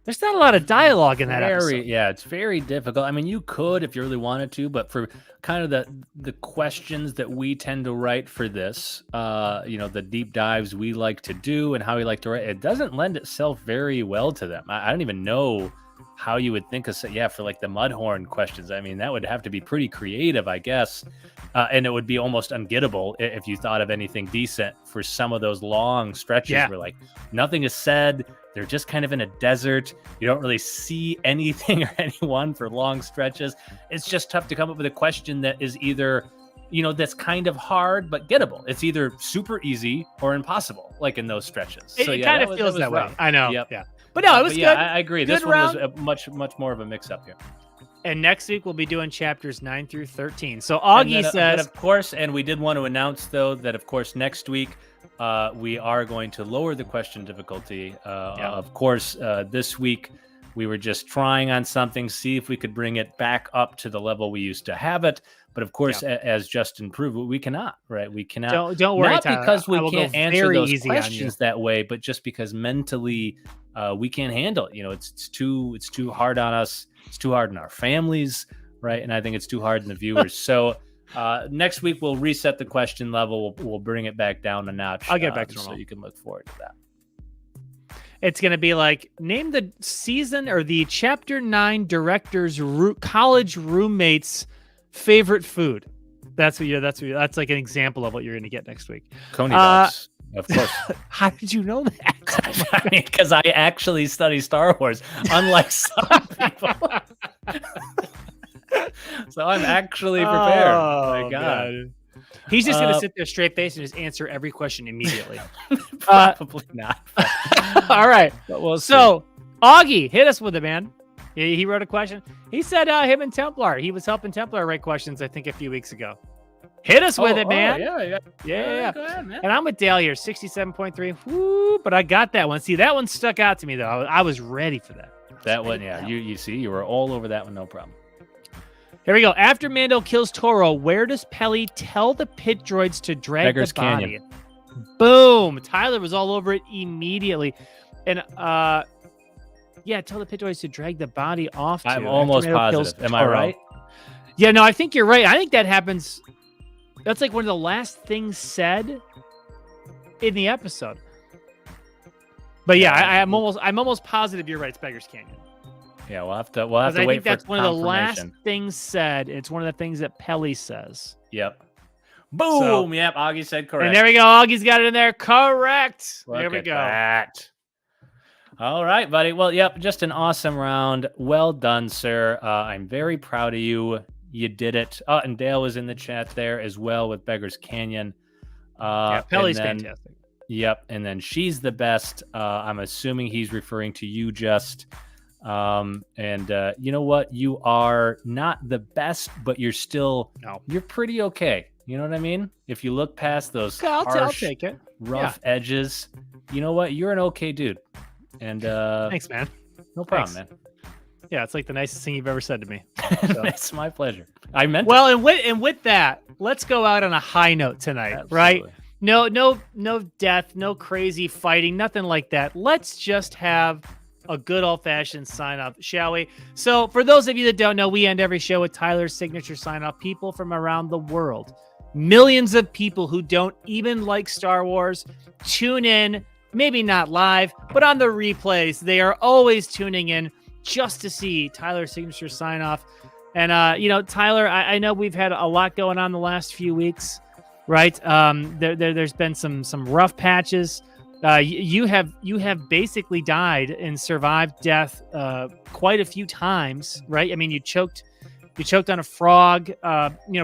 There's not a lot of dialogue in that episode. Yeah, it's very difficult. I mean, you could if you really wanted to, but for kind of the questions that we tend to write for this, the deep dives we like to do and how we like to write, it doesn't lend itself very well to them. I don't even know how you would think of, for like the Mudhorn questions. I mean, that would have to be pretty creative, I guess. And it would be almost ungettable if you thought of anything decent for some of those long stretches where like nothing is said. They're just kind of in a desert. You don't really see anything or anyone for long stretches. It's just tough to come up with a question that is either, that's kind of hard but gettable. It's either super easy or impossible, like in those stretches. It kind of feels that way. Rough. I know. Yep. Yeah. But no, it was good. I agree. Good this one round. was much more of a mix-up here. And next week we'll be doing chapters 9 through 13. So Augie says, of course, and we did want to announce though that of course next week we are going to lower the question difficulty. Of course, this week we were just trying on something, see if we could bring it back up to the level we used to have it. But of course, as Justin proved, we cannot. Right? We cannot. Don't worry, not Tyler. because we can't answer those questions that way, but just because mentally we can't handle it. It's too hard on us. It's too hard on our families, right? And I think it's too hard on the viewers. So next week we'll reset the question level. We'll bring it back down a notch. I'll get back to so you can look forward to that. It's going to be like, name the season or the chapter 9 director's college roommate's favorite food. That's like an example of what you're going to get next week. Coney dogs. Of course. How did you know that? I mean, because I actually study Star Wars, unlike some people. So I'm actually prepared. Oh, my God. man. He's just going to sit there straight face and just answer every question immediately. Probably not. All right. But we'll so, Augie, hit us with it, man. He wrote a question. He said him and Templar. He was helping Templar write questions, I think, a few weeks ago. Hit us with it, man. Yeah. Go ahead, man. And I'm with Dale here, 67.3. Whoo, but I got that one. See, that one stuck out to me, though. I was ready for that. That one, yeah. You see, you were all over that one, no problem. Here we go. After Mando kills Toro, where does Peli tell the pit droids to drag Beggar's the body? Canyon. Boom. Tyler was all over it immediately. And, tell the pit droids to drag the body off. I'm almost positive. Am I right? Yeah, no, I think you're right. I think that happens. That's like one of the last things said in the episode. But yeah, I'm almost positive you're right. It's Beggar's Canyon. Yeah, we'll have to wait for confirmation. I think that's one of the last things said. It's one of the things that Peli says. Yep. Boom. Yep. Augie said correct. And there we go. Augie's got it in there. Correct. Look there we go. That. All right, buddy. Well, yep. Just an awesome round. Well done, sir. I'm very proud of you. You did it. Oh, and Dale was in the chat there as well with Beggar's Canyon. Yeah, Peli's fantastic. Yep. And then she's the best. I'm assuming he's referring to you, just. You know what? You are not the best, but you're still, you're pretty okay. You know what I mean? If you look past those I'll take it. Rough edges, you know what? You're an okay dude. And thanks, man. No problem, man. Yeah, it's like the nicest thing you've ever said to me. So. It's my pleasure. I meant and with that, let's go out on a high note tonight, right? No death, no crazy fighting, nothing like that. Let's just have a good old-fashioned sign-off, shall we? So for those of you that don't know, we end every show with Tyler's signature sign-off. People from around the world, millions of people who don't even like Star Wars, tune in, maybe not live, but on the replays. They are always tuning in just to see Tyler's signature sign-off. And, Tyler, I know we've had a lot going on the last few weeks, right? There's been some rough patches. You have basically died and survived death quite a few times, right? I mean, you choked on a frog.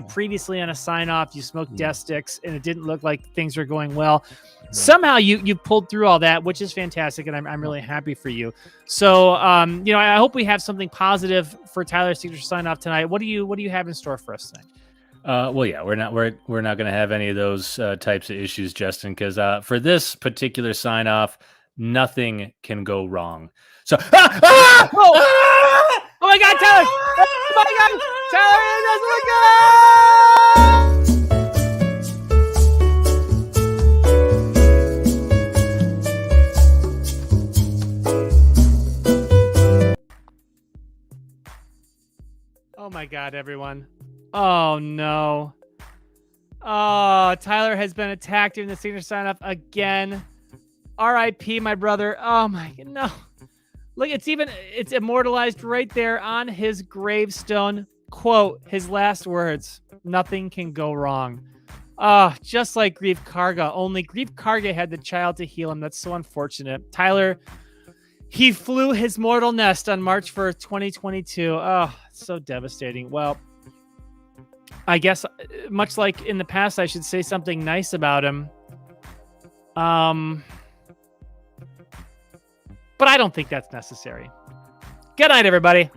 Previously on a sign off, you smoked death sticks, and it didn't look like things were going well. Somehow you pulled through all that, which is fantastic, and I'm really happy for you. So I hope we have something positive for Tyler's signature sign off tonight. What do you have in store for us tonight? We're not going to have any of those types of issues, Justin, because for this particular sign off, nothing can go wrong. So, oh my God, Tyler! Oh my God, Tyler, oh my God, everyone. Oh, no. Oh, Tyler has been attacked during the signature sign-off again. R.I.P., my brother. Oh, my God, no. Look, it's immortalized right there on his gravestone. Quote, his last words, nothing can go wrong. Just like Grief Karga, only Grief Karga had the child to heal him. That's so unfortunate. Tyler, he flew his mortal nest on March 1st, 2022. Oh, so devastating. Well, I guess much like in the past, I should say something nice about him. But I don't think that's necessary. Good night, everybody.